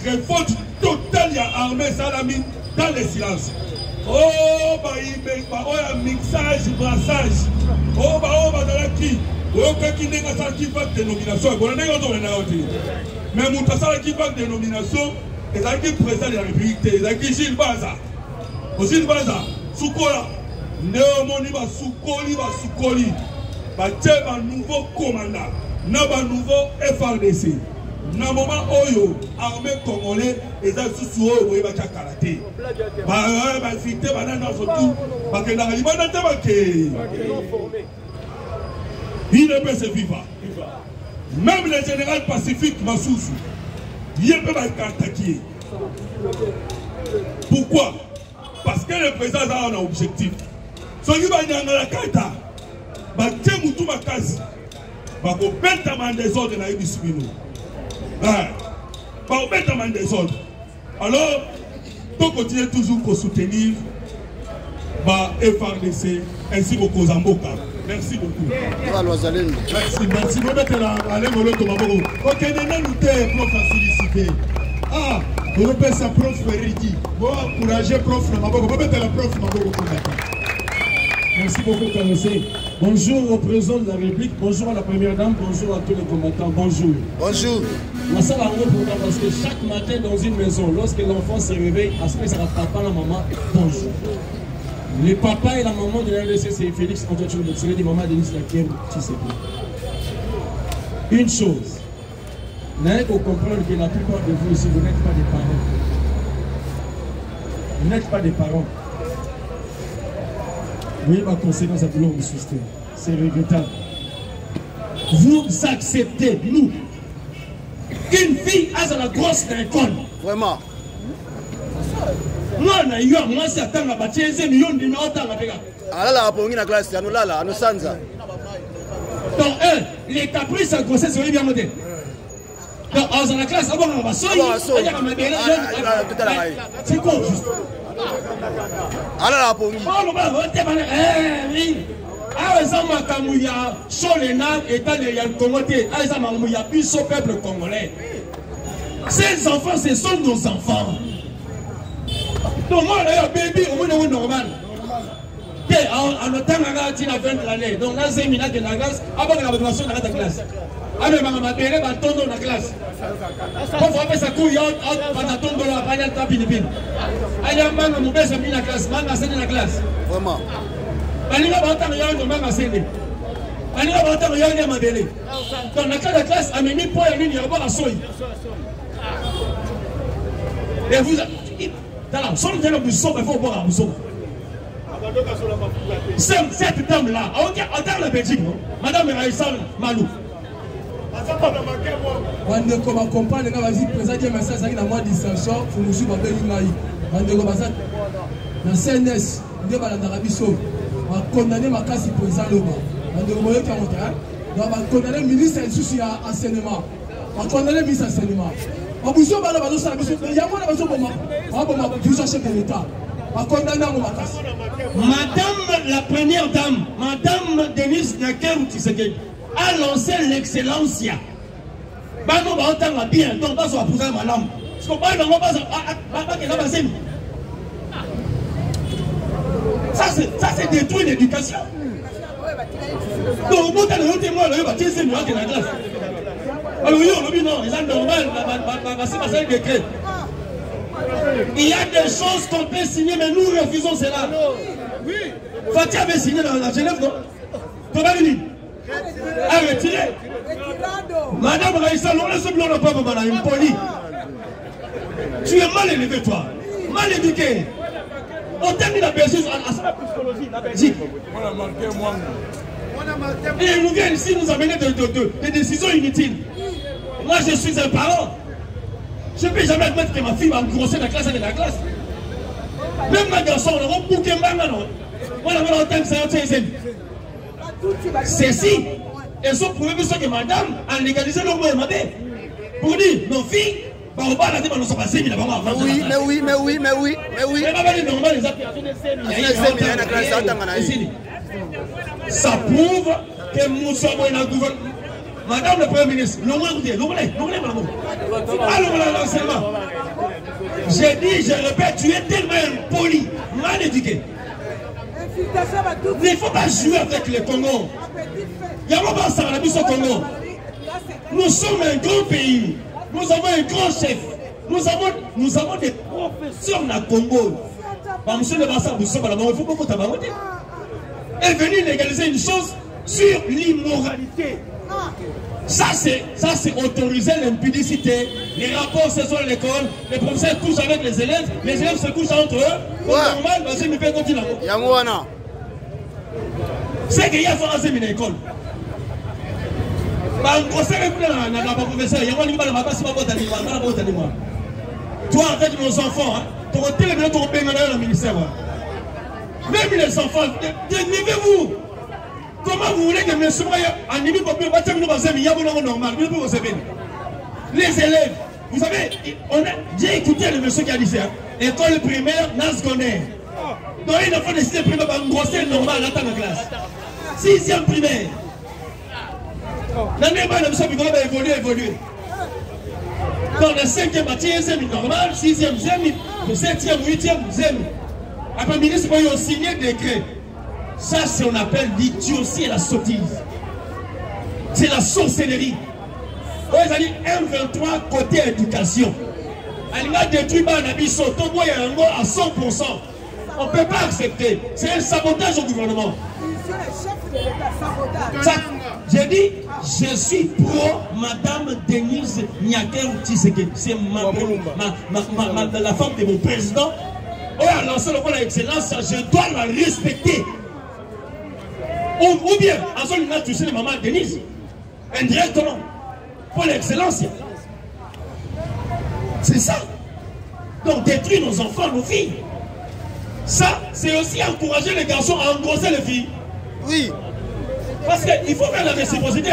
réforme totale y a armée salami dans le silence. Oh, bah, mixage, brassage. Oh, bah, dans la qui. Oh, qui n'est pas qui va dénomination. Mais mon tassal qui va dénomination, et là qui président de la République, et là qui Gilles Baza. Au Gilles Baza, Soukola. Néomoni va Soukoli. Bah, tiens, un nouveau commandant. N'a pas nouveau FRDC. N'a moment oyo armée congolais et ça sous oyo va karaté. Bah fité banana surtout parce que la libana te baké. Il ne peut se vivre. Même le général Pacifique Massoussou, il peut pas attaquer. Pourquoi? Parce que le président a un objectif. Ce qui va y la carte, bah tiens moutou ma case. Bah qu'on pète un désordre dans les bisouinos. Bah on pète un désordre. Alors, on continue toujours pour soutenir bah FRDC ainsi qu'au Kozamboka. Merci beaucoup. Merci. Vous mettez la allez mon autre maboko. Ok, nous t'es prof à féliciter. Ah, on appelle ça prof Ferriti. Bon, encourager prof maboko. Vous mettez la prof maboko pour maintenant. Merci beaucoup, Kanosé. Bonjour au président de la République, bonjour à la première dame, bonjour à tous les combattants, bonjour. Bonjour. La salle a un programme parce que chaque matin dans une maison, lorsque l'enfant se réveille, à ce que ça va papa, la maman, bonjour. Le papa et la maman de la RDC, c'est Félix Antoine Tshisekedi, c'est le maman de Denis Lakem Tshisekedi. Une chose, il faut comprendre que la plupart de vous ici, vous n'êtes pas des parents. Vous n'êtes pas des parents. Oui, ma conséquence à vouloir me soustraire. C'est regrettable. Vous acceptez, nous, qu'une fille a la grosse d'école. Vraiment. Moi, c'est attendre la bâtisse, c'est million de millions de gars. Ah là, pour une classe, nous là, nous sanza. Donc, les caprices à grossesse, c'est bien monté. Donc, dans la classe, avant, on va soigner. C'est quoi, juste? Ah là, pour une. Oh, on va voter. Oui. Ah, ça m'a camouilla, Cholénal, état de Yankomoté. Ah, ça m'a camouilla, plus au peuple congolais. Ces enfants, ce sont nos enfants. Donc, moi, là, bébé, au moins, c'est normal. En autant que tu as 20 années, donc là, c'est une minute de la classe, avant la révélation de la classe. Ah, mais ma mère va tomber dans la classe. Quand vous avez sa couille, on va tomber dans la bagnole de la Philippine. Il y a un man qui a mis la classe, man qui a la classe. Vraiment. Il y a un man qui a mis la classe. Il y a un man qui a mis la classe. Dans la classe, il y a mis pour la ligne, il y a un soy. Et vous, dans la zone de la mousson, il faut boire la mousson. Cette dame-là, en la Belgique, Madame Raïssa Malou. Bandeko ma compagne nga bazi présenter message avec la moindre distinction pour nous suivre avec Ngai. Bandeko bazat na CNS nde balandaka biso ba condamner makasi président Loba. Bandeko moyo ki monta donc ba condamner ministre lisusu ya enseignement. condamné mis enseignement. En bougeant par la balance, il y a moins de besoin pour moi. Toujours chef de l'État. On condamne à mon matas. Madame la première dame, Madame Denise Nyakeru Tshisekedi, a lancé l'excellence. Bano ba otanga bien, donc pas sur pousser madame. Parce qu'on parle pas ça c'est détruire l'éducation. Donc, vous avez un témoin, vous avez un témoin qui est la classe. Alors, non, c'est normal, c'est un décret. Il y a des choses qu'on peut signer, mais nous refusons cela. Fatih avait signé dans la Genève, non? Thomas Vini a retiré. Madame Raïssa, non, laisse blanc le peuple, madame, impoli. Tu es mal élevé, toi. Mal éduqué. On termine la Belgique à sa psychologie, la Belgique. Et ils nous viennent ici nous amener des décisions inutiles. Moi, je suis un parent. Je ne peux jamais admettre que ma fille va me grosser la classe avec la classe. Même ma garçon, on a bouqué un bangano. On a un temps que ceci, elles sont prouvées que madame a légalisé leur mot pour dire nos filles. Oui, mais oui. Ça prouve que nous sommes dans le gouvernement. Madame le Premier ministre, j'ai dit, je répète, tu es tellement impoli, mal éduqué. Il ne faut pas jouer avec les Congos. Il y a pas ça la au Congo. Nous sommes un grand pays. Nous avons un grand chef. Nous avons des professeurs dans le Congo. Monsieur le Bassa, il faut beaucoup de est venu légaliser une chose sur l'immoralité. Ça c'est autoriser l'impudicité. Les rapports ce sont à l'école, les professeurs couchent avec les élèves se couchent entre eux. Normal, vas-y, mais continue. C'est qu'il y a fait une école. Toi avec nos enfants, tu as télé ton père dans le ministère. Même les enfants, dénivrez-vous. Comment vous voulez que mes souverains animés pour que vous normal. Les élèves, vous savez, j'ai écouté le monsieur qui a dit ça. École primaire, secondaire. Donc il faut décider primaire par une grossesse normale à la classe. 6e primaire. L'année dernière, le va évoluer. Dans le 5e, 15e, normal, 6e, 7e, 8e, 10e. Après, le ministre va signer des décrets. Ça, c'est ce qu'on appelle l'idiotie et la sottise. C'est la sorcellerie. Vous avez dit M23 côté éducation. Elle a détruit Banabiso, Togo et Ango à 100%. On ne peut pas accepter. C'est un sabotage au gouvernement. J'ai dit, je suis pro Madame Denise Nyakeru Tshisekedi. C'est la femme de mon président. Elle a lancé le point d'excellence, je dois la respecter. Ou bien, en zone, il a touché maman Denise. Indirectement. Pour l'excellence. C'est ça. Donc, détruire nos enfants, nos filles. Ça, c'est aussi encourager les garçons à engrosser les filles. Oui. Parce qu'il faut faire la réciprocité.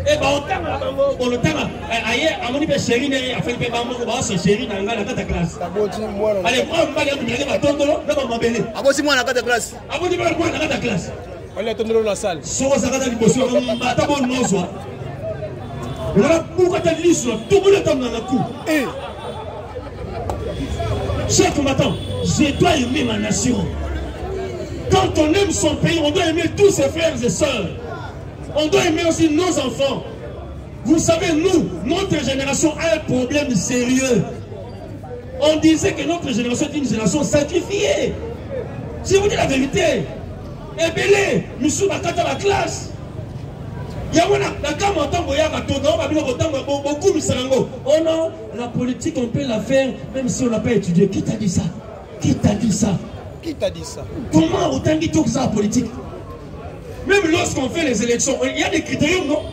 Et on le temps, ailleurs, on dit que chérie a fait le paiement, on va se chérie dans la classe. Allez, prends un mal et on va attendre, on va m'abeler. Ah bon, c'est moi dans la classe. Ah bon, dis-moi quoi dans la classe. On est attendre dans la salle. Soit ça va être possible, on va attendre non soit. Voilà pourquoi tu as dit sur tout le temps dans la cour. Cher combattant, je dois aimer ma nation. Quand on aime son pays, on doit aimer tous ses frères et sœurs. On doit aimer aussi nos enfants. Vous savez, nous, notre génération a un problème sérieux. On disait que notre génération est une génération sacrifiée. Je vous dis la vérité. Ebele, nous sommes à la classe. Oh non, la politique, on peut la faire, même si on n'a pas étudié. Qui t'a dit ça? Qui t'a dit ça? Qui t'a dit ça? Comment autant dit tout ça la politique? Même lorsqu'on fait les élections, il y a des critères, non?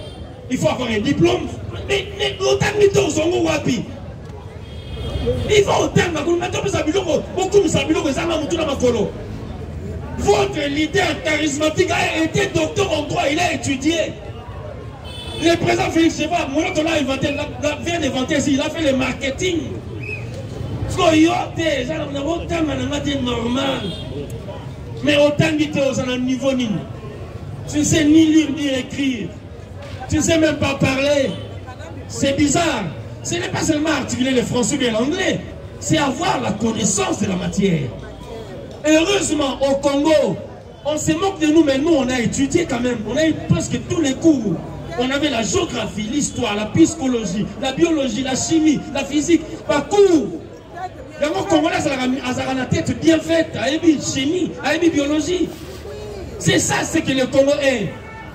Il faut avoir un diplôme. Mais autant dit tout ça, wapi. Il faut autant, beaucoup de Votre leader charismatique a été docteur en droit, il a étudié. Le président Félix Tchisekedi, moi on l'a inventé, vient d'inventer ici, il a fait le marketing. Normal. Mais autant de choses à un niveau ni. Tu ne sais ni lire ni écrire. Tu ne sais même pas parler. C'est bizarre. Ce n'est pas seulement articuler le français ou l'anglais. C'est avoir la connaissance de la matière. Heureusement, au Congo, on se moque de nous, mais nous, on a étudié quand même. On a eu presque tous les cours. On avait la géographie, l'histoire, la psychologie, la biologie, la chimie, la physique. Pas cours. Les Congolais, ont la tête bien faite. Aïbi chimie, aïbi biologie. C'est ça ce que le Congo est.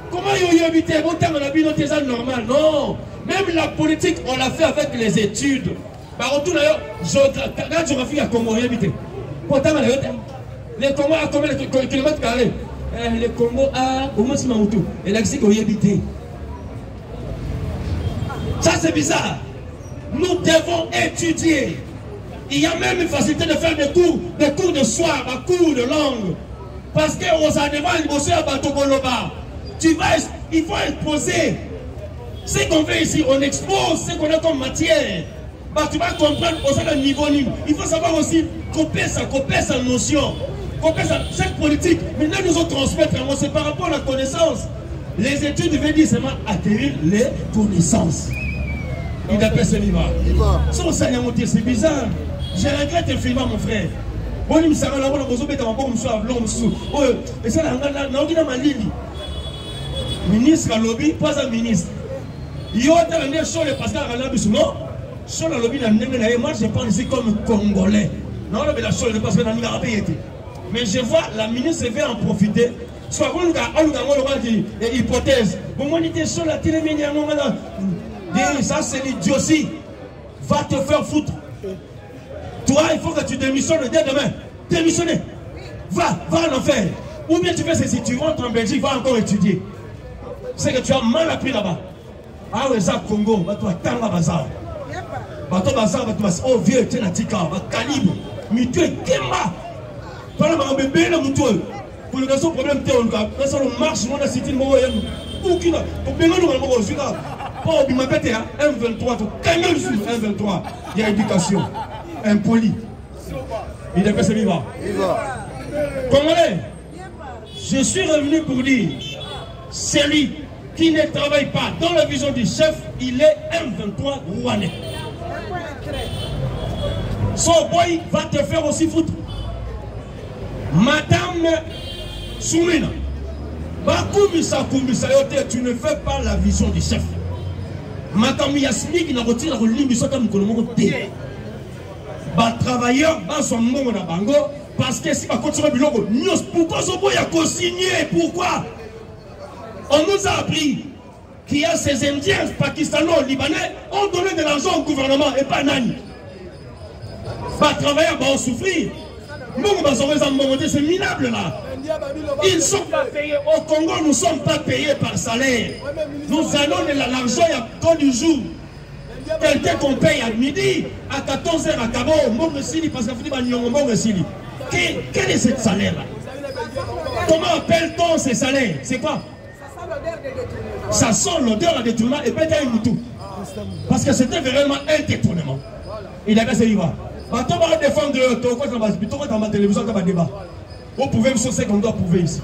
Comment y habiter? Autant on a vu notreésal normal. Non. Même la politique, on l'a fait avec les études. Par retour d'ailleurs, la géographie à Congo, y habiter. Pourtant, les Congo a combien de kilomètres carrés? Le Congo a au moins 6 Mamoutou. Et là, c'est qu'on y habite. Ça, c'est bizarre. Nous devons étudier. Il y a même une facilité de faire des cours de soir, des cours de langue. Parce qu'on a devant une bossée à Batokoloba. Il faut exposer. Ce qu'on fait ici, on expose ce qu'on a comme matière. Bah, tu vas comprendre au niveau libre. Il faut savoir aussi couper sa notion. Couper cette politique. Maintenant, nous allons transmettre, c'est par rapport à la connaissance. Les études veulent dire seulement acquérir les connaissances. Il appelle ce livre. C'est bizarre. Je regrette infiniment, mon frère. Bon, il me sert à la bonne raison, mais dans mon soir, l'homme sous. Et ça, n'a ma ligne. Ministre à lobby, pas un ministre. Il y a un sur le Pascal Ralabis, non? Sur le lobby, moi je parle ici comme Congolais. Non, mais la chose, parce que dans le mais je vois la ministre veut en profiter. Soit on a dit hypothèse. Bon, moi, on était sur la télé, ça, c'est l'idiotie. Va te faire foutre. Toi, il faut que tu démissionnes dès demain. Démissionner. Va en enfer. Ou bien tu fais ceci, tu rentres en Belgique, va encore étudier. C'est que tu as mal appris là-bas. Ah ouais, ça, Congo, toi, Tanga Bazar. Toi, Bazar, oh vieux, tu es un tika, calibre. Mais tu es Kemba. Toi, là, bébé, là, moutou. Pour le garçon, problème, tu es au cas. Là, ça, on marche, on a cité le mot. Aucune. Pour bien nous, on va voir. Oh, il m'a pété, hein. 1,23. 1,23. Il y a éducation. Impoli. Il est passé vivant. Congolais, je suis revenu pour dire, celui qui ne travaille pas dans la vision du chef, il est 1,23 rwandais. Son boy va te faire aussi foutre. Madame Soumina, tu ne fais pas la vision du chef. Madame Yasmi qui n'a retiré la religion du chef comme nous travailleurs sont morts dans Bango parce que si on continue pourquoi ce boy a co-signé? Pourquoi? On nous a appris qu'il y a ces Indiens, Pakistano-Libanais ont donné de l'argent au gouvernement et pas Nani. Travailleurs vont souffrir. C'est minable là. Ils ne sont pas payés. Au Congo, nous ne sommes pas payés par salaire. Nous allons de l'argent il y a temps du jour. Quelqu'un qu'on paye à midi, à 14h à Cabo, parce que quel est ce salaire-là? Comment appelle-t-on ces salaires? C'est quoi? Ça sent l'odeur à détournement et peut-être un moutou. Parce que c'était vraiment un détournement. Il a fait ce livre. On va défendre dans ma télévision, dans ma débat. Vous pouvez me saucer qu'on doit prouver ici.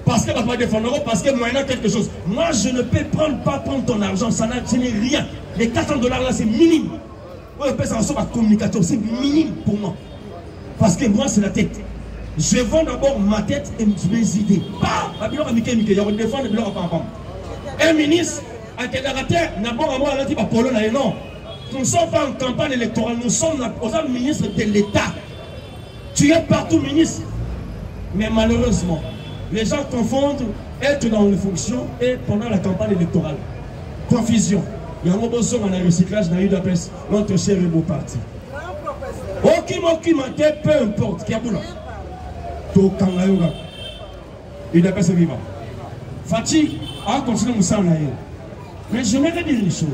Parce que je vais défendre, parce que moi, il y a quelque chose. Moi, je ne peux pas prendre ton argent, ce n'est rien. Les 400 $ là, c'est minime. Moi, je peux ça en communication, c'est minime pour moi. Parce que moi, c'est la tête. Je vends d'abord ma tête et mes idées. Pas, il y a défendre, un ministre, un fédérateur, d'abord, moi, il a Polo, non. Nous ne sommes pas en campagne électorale, nous sommes aux ministres de l'État. Tu es partout ministre. Mais malheureusement, les gens confondent être dans les fonctions et pendant la campagne électorale. Confusion. Il y a un besoin dans le recyclage dans l'UDAPES, notre cher et beau parti. Aucun peu importe, qui a boula. Tokangayoga. UDAPES est vivant. Fatih a continué à me mais je vais dire une chose.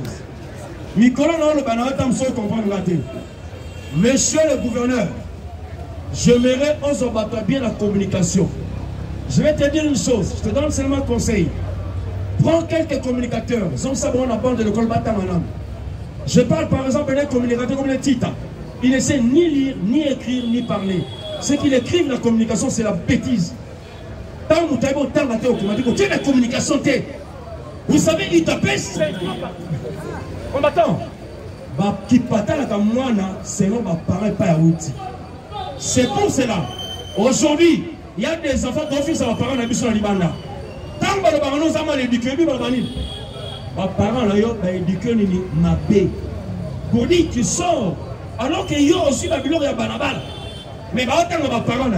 Monsieur le gouverneur, j'aimerais qu'on se batte bien la communication. Je vais te dire une chose, je te donne seulement un conseil. Prends quelques communicateurs, ils ont ça bon la bande de l'école Batamanam. Je parle par exemple d'un communicateur comme le Tita. Il ne sait ni lire, ni écrire, ni parler. Ce qu'il écrive, la communication, c'est la bêtise. Tant que tu as la communication, vous savez, il t'appelle. Combattant. C'est pour cela. Aujourd'hui, il y a des enfants d'office à leurs parents qui sont à Libanda. Tant que les parents ont éduqué, les parents ont éduqué ma paix. Pour dire tu sors, alors qu'il y a aussi la bilan et Banabal. Mais les parents,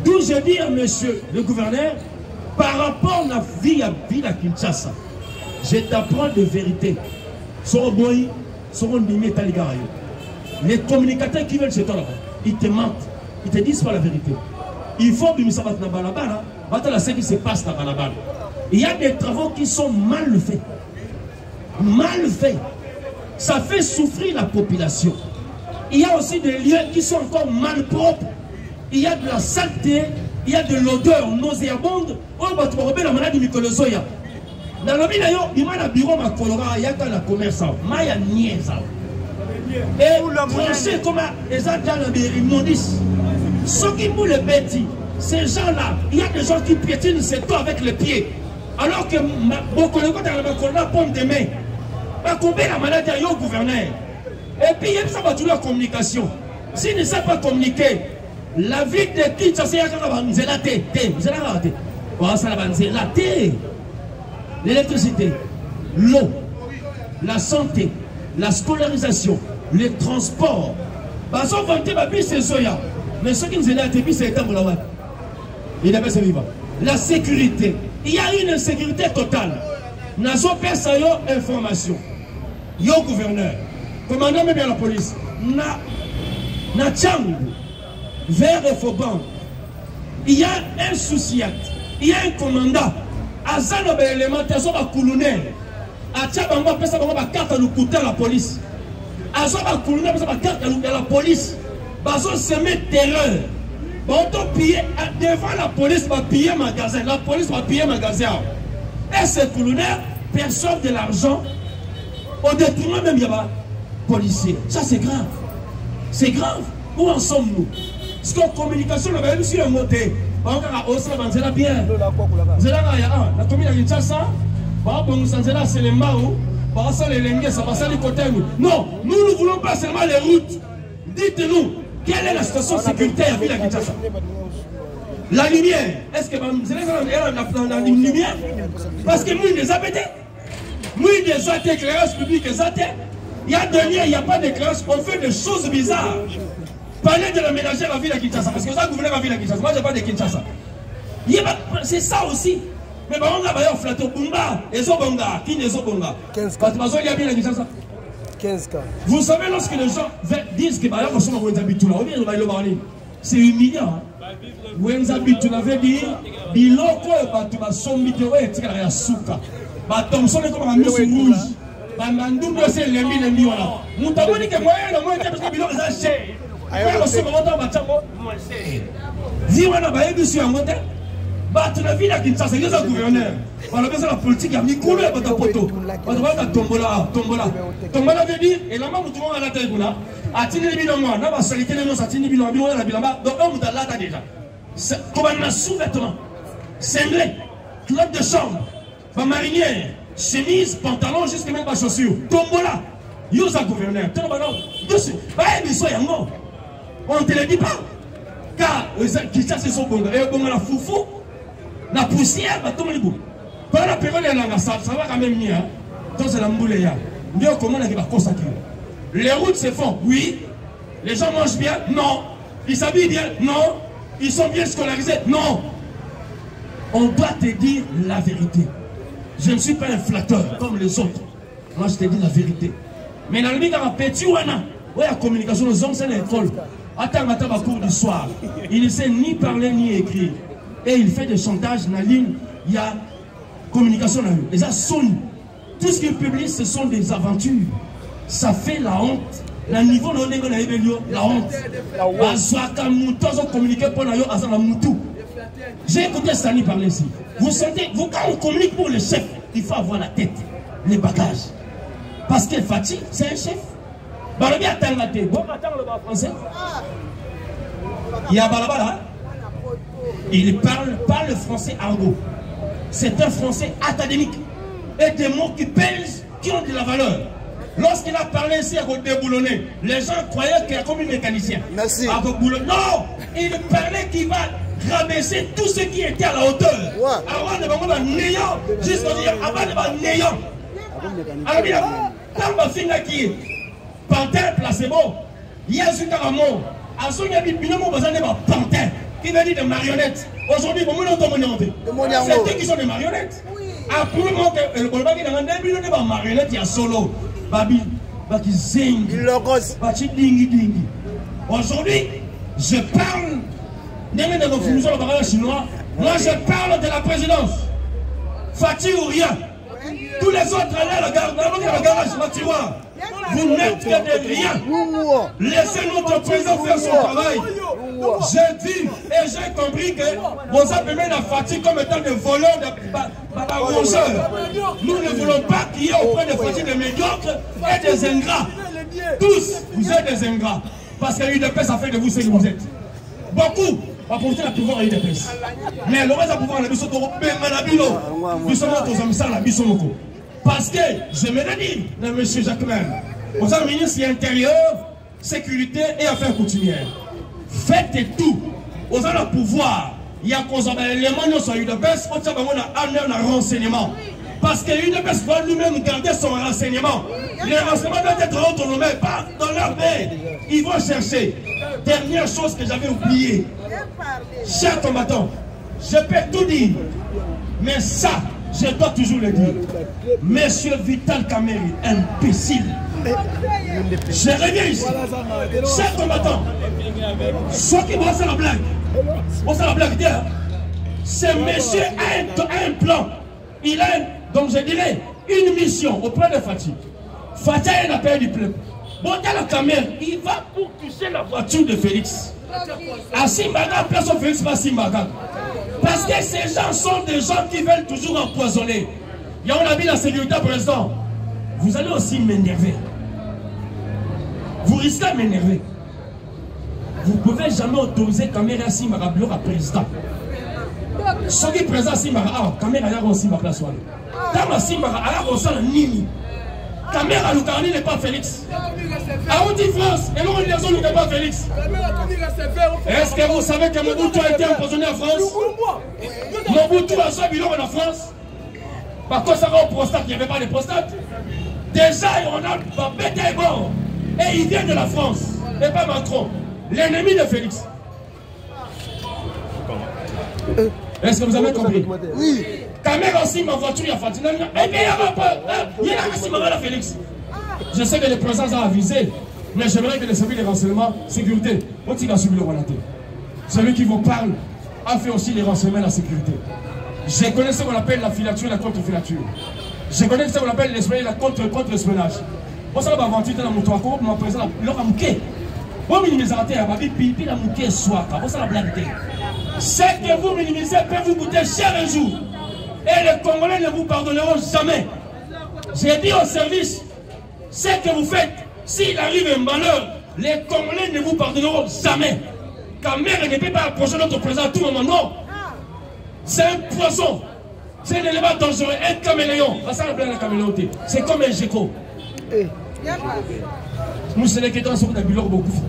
d'où je dis à monsieur le gouverneur, par rapport à la vie à Kinshasa, je t'apprends de vérité. Les communicateurs qui veulent chez toi, ils te mentent, ils te disent pas la vérité. Il faut que nous sachions ce qui se passe dans Balabala. Il y a des travaux qui sont mal faits. Mal faits. Ça fait souffrir la population. Il y a aussi des lieux qui sont encore mal propres. Il y a de la saleté, il y a de l'odeur nauséabonde. On va trouver la maladie du Colosoya. Dans le milieu, il y a un bureau à Colorado, il y a un commerce. Il y a un niais. Et trancher comme les gens ils m'ont dit, ceux qui mouillent les bêtis, ces gens-là, il y a des gens qui piétinent ces toits avec les pieds. Alors que beaucoup de gens dans la pomme de main. Combien la maladie au gouverneur. Et puis il y a ça toute la communication. S'il ne sait pas communiquer, la vie de Kinshasa, c'est la l'électricité, l'eau, la santé, la scolarisation, les transports. Mais ceux qui nous aident à Tépi, c'est la sécurité. Il y a une insécurité totale. Nous avons perçu information. Yo gouverneur, commandant même bien la police, na Tchang, vers et Fauban, il y a un souci, il y a un commandant, à Zanobe élémentaire, à colonel, à Tchabamba, pesa bamba carte à l'oucouter la police, à Zaba colonel, pesa bamba carte à la police, baso semer terreur, baso piller devant la police, va piller magasin, la police va piller magasin, et ces colonels perçoivent de l'argent. Au détriment même, il y a des policiers. Ça, c'est grave. C'est grave. Où en sommes-nous? Parce qu'en communication, on a même sur un moté. On a aussi la bien. La commune de Kinshasa, c'est les Mao, c'est les Lengues, ça passe les côtés. Non, nous ne voulons pas seulement les routes. Dites-nous, quelle est la situation sécuritaire à Ville Kinshasa? La lumière, est-ce que la lumière? Parce que nous, les habitants. Oui, des autres éclairages publics, il y a de liens, il n'y a pas d'éclairage, on fait des choses bizarres. Parlez de la ménagère à Ville à Kinshasa, parce que ça, vous voulez la Ville à Kinshasa, moi je n'ai pas de Kinshasa. C'est ça aussi. Mais on va avoir flatté au Bunga, et Zobonga, qui n'est Zobonga. 15 cas. Vous savez, lorsque les gens disent que c'est humiliant. Wenzabitula veut dire, Biloko et Batuma sont mitérés et tirés à Souka. Thompson est comme un mousse rouge. Mandou c'est l'ennemi voilà. Nous t'avons dit que moi le moins parce que Biloko est cher. Alors ce moment on va t'avoir moins cher. Dis-moi ba yebi sur un modèle. Battre la ville à Kinshasa, c'est le gouverneur. On a besoin de la politique, il y a mis couleur dans ta poteau. On va faire tombola. Tombola veut dire et là tout le monde à la tête là. Atini bilon moi, na ba solité les nos atini bilon la bilamba. Donc on t'a là déjà. Comme un sous-vêtement. Cinglé, culotte de chambre. Ma marinière, chemise, pantalon, jusqu'à même pas chaussures. Tombola, yosa gouverneur. On ne te le dit pas. Car Kinshasa c'est son bon. Et bon la foufou, la poussière, va tomber le bout. Pendant la période de ça va quand même mieux. Donc c'est la mbouléa. Mieux comment on va consacrer. Les routes se font, oui. Les gens mangent bien, non. Ils s'habillent bien, non. Ils sont bien scolarisés, non. On doit te dire la vérité. Je ne suis pas un flatteur comme les autres. Moi, je te dis la vérité. Mais dans le milieu, la communication, les hommes, c'est l'école. Attends, ma cours du soir. Il ne sait ni parler ni écrire. Et il fait des chantages dans la ligne. Il y a communication dans lui. Les gens sonnent. Tout ce qu'il publie, ce sont des aventures. Ça fait la honte. Le niveau de la honte. J'ai écouté Sani parler ici. Vous sentez, quand on communique pour le chef, il faut avoir la tête, les bagages. Parce que Fati, c'est un chef. Balobi attend la tête. Bon, attends le bas français. Il y a Balabala. Il parle pas le français argot. C'est un français académique. Et des mots qui pèsent, qui ont de la valeur. Lorsqu'il a parlé ici à déboulonner, les gens croyaient qu'il y a comme un mécanicien. Merci. Non, il parlait qu'il va rabaisser tout ce qui était à la hauteur. Avant de voir néant, jusqu'à dire avant de voir néant. Alors, quand ma fille qui est panthère placebo, il y a un caramo. À son avis, il y a un panthère qui veut dire des marionnettes. Aujourd'hui, comment on c'est eux qui sont des marionnettes. Après le moment que le Bolba qui est dans un début, il y a des marionnettes, il y a solo. Babi, Baki Zing, Baki Dingi Dingi. Aujourd'hui, je parle. Moi, je parle de la présidence. Fati ou rien. Tous les autres allaient à la garage, la tiroir. Vous n'êtes que de rien. Laissez notre président faire son travail. J'ai dit et j'ai compris que vous avez mis la Fati comme étant des voleurs, de rongeurs. Nous ne voulons pas qu'il y ait auprès de Fati des médiocres et des ingrats. Tous, vous êtes des ingrats. Parce que l'UDPS a fait de vous ce que vous êtes. Beaucoup. Va porter la pouvoir à l'UDPS. Mais le reste à pouvoir à la mission nous sommes tous amis à la mission. Parce que, je me le dis, de M. Jacquemin, vous avez ministre intérieur, sécurité et affaires coutumières. Faites tout. Vous avez le pouvoir. Il y a qu'on s'appelle l'élément sur l'UDPS, on a un renseignement. Parce que l'UDPS va lui-même garder son renseignement. Les renseignements doivent être autonomés, pas dans leur main. Ils vont chercher. Dernière chose que j'avais oubliée. Chers combattants, je peux tout dire, mais ça, je dois toujours le dire. Monsieur Vital Kamerhe, imbécile. Je reviens ici. Chers combattants, ceux qui vont faire la blague, ce monsieur a un plan. Il a, donc je dirais, une mission auprès de Fati. Fati a un appel du peuple. Bon, dans la caméra, il va pour toucher la voiture de Félix. À Simbaga, place au Félix, pas Simbaga. Parce que ces gens sont des gens qui veulent toujours empoisonner. Il y a on a vu la sécurité président. Vous allez aussi m'énerver. Vous risquez de m'énerver. Vous ne pouvez jamais autoriser Kamerhe Simbaga bloquer à président. Ce qui est présent à Simbaga, Kamerhe a aussi ma place. Dans la Simbaga, a aussi la Nini. Kamerhe Lukarani n'est pas Félix. À Haute-France, et non, il n'est pas Félix. Est-ce que vous savez que Mobutu a été empoisonné en France? Mobutu a son bilan en France. Par contre, ça va au prostate, il n'y avait pas de prostate. Déjà, on a bêté bon. Et il vient de la France, et pas Macron, l'ennemi de Félix. Est-ce que vous avez compris? Oui. Kamerhe aussi, ma voiture, il y a Fatina. Et bien, il y a aussi ma Félix. Je sais que le président a avisé, mais j'aimerais que les services de renseignement, sécurité, on a suivi le Rwanda. Celui qui vous parle a fait aussi les renseignements de la sécurité. Je connais ce qu'on appelle la filature et la contre-filature. Je connais ce qu'on appelle l'espionnage et la contre-espionnage. Pour ça, on va aventurer dans la moto à quoi pour présenter leur amouquet. Vous minimisez la terre, puis la mouquet soit. Pour ça, la blague. Ce que vous minimisez peut vous coûter cher un jour. Et les Congolais ne vous pardonneront jamais. J'ai dit au service, ce que vous faites, s'il arrive un malheur, les Congolais ne vous pardonneront jamais. Kamerhe ne peut pas approcher notre président à tout moment, non. C'est un poisson. C'est un élément dangereux, un caméléon. C'est comme un gecko. Nous, c'est les qui sont dans le beaucoup.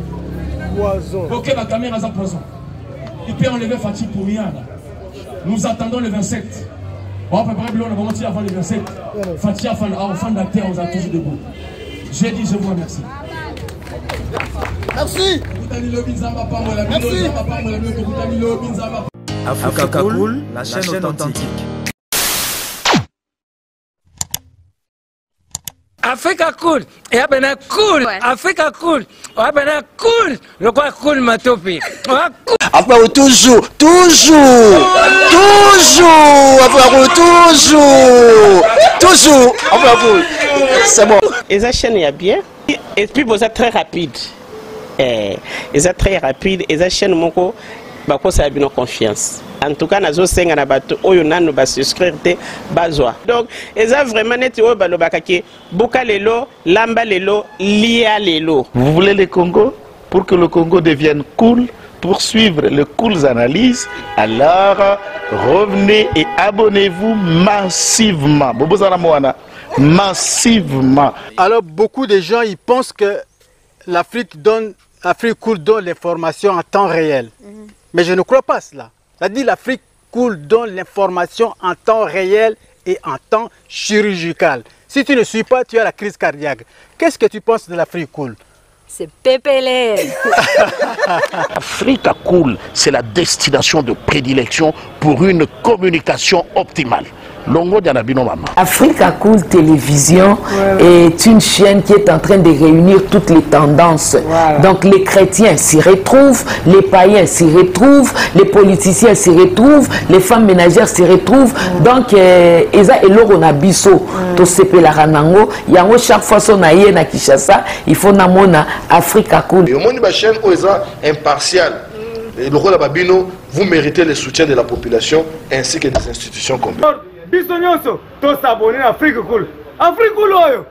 Ok, la caméra est un poison. Il peut enlever Fati pour rien. Nous attendons le 27. On va préparer le moment avant le 27. Fati a fait enfant de la terre, on a toujours debout. J'ai dit, je vous remercie. Merci. Africa Cool, la chaîne authentique. Africa Cool, et abena cool, Africa Cool, abena cool, le quoi cool matopi. Après toujours, après c'est bon. Et ça chaîne est bien, et puis vous êtes très rapide. Et ça très rapide, et ça chaîne mon bakosa bino confiance. En tout cas nazo senga na bato oyo nanu ba souscrire te bazwa. Donc eza vraiment neti oyo balobaka ke buka lelo lamba lelo lia lelo. Vous voulez le Congo pour que le Congo devienne cool, pour suivre les cool analyses, alors revenez et abonnez-vous massivement. Massivement. Alors beaucoup de gens ils pensent que l'Afrique cool donne l'information en temps réel. Mais je ne crois pas cela. C'est-à-dire l'Afrique cool donne l'information en temps réel et en temps chirurgical. Si tu ne suis pas, tu as la crise cardiaque. Qu'est-ce que tu penses de l'Afrique cool? C'est Pépélé. Africa Cool, c'est la destination de prédilection pour une communication optimale. Longo Dianabino Mama. Africa Cool Télévision est une chaîne qui est en train de réunir toutes les tendances. Donc les chrétiens s'y retrouvent, les païens s'y retrouvent, les politiciens s'y retrouvent, les femmes ménagères s'y retrouvent. Donc Eza et Lorona Bisso, to sepe la ranango, yango chaque fois son aïe na Kinshasa, il faut namona Africa Cool. Et au monde de la chaîne Oeza impartial. Et le rôle de Babino, vous méritez le soutien de la population ainsi que des institutions complètes. Bisognoso, tous s'abonner à Afrique Cool. Afrique Cool, oyo.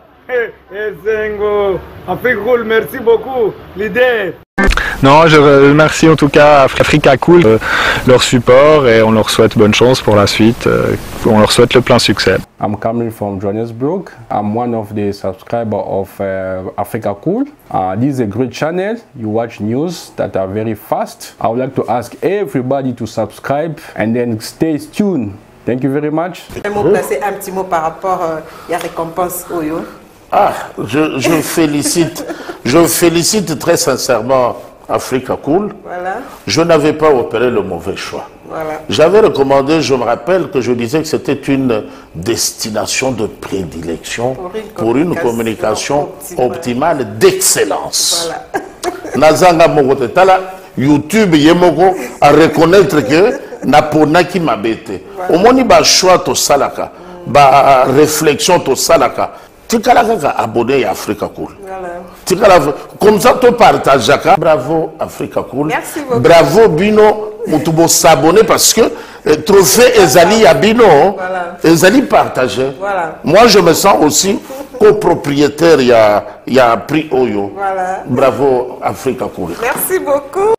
Zengo, Afrique Cool, merci beaucoup, leader. Non, je remercie en tout cas Africa Cool, leur support et on leur souhaite bonne chance pour la suite. On leur souhaite le plein succès. I'm coming from Johannesburg. I'm one of the subscribers of Africa Cool. This is a great channel. You watch news that are very fast. I would like to ask everybody to subscribe and then stay tuned. Thank you very much. Placer un petit mot par rapport à la récompense Oyo. Ah, je félicite très sincèrement Africa Cool. Voilà. Je n'avais pas opéré le mauvais choix. Voilà. J'avais recommandé, je me rappelle que je disais que c'était une destination de prédilection pour une communication optimale d'excellence. Voilà. Nazanga Mogotala, YouTube Yemoko à reconnaître que Napona qui m'a bêté. Au moins, il y a choix to salaka, ba réflexion to salaka. Tu as abonné à Africa Cool. Comme ça, tu partages. Bravo Africa Cool. Merci beaucoup. Bravo Bino. Mutubo s'abonner parce que trophée Ezali à Bino, Ezali partagé. Voilà. Moi, je me sens aussi copropriétaire. Il y a prix Oyo. Voilà. Bravo Africa Cool. Merci beaucoup.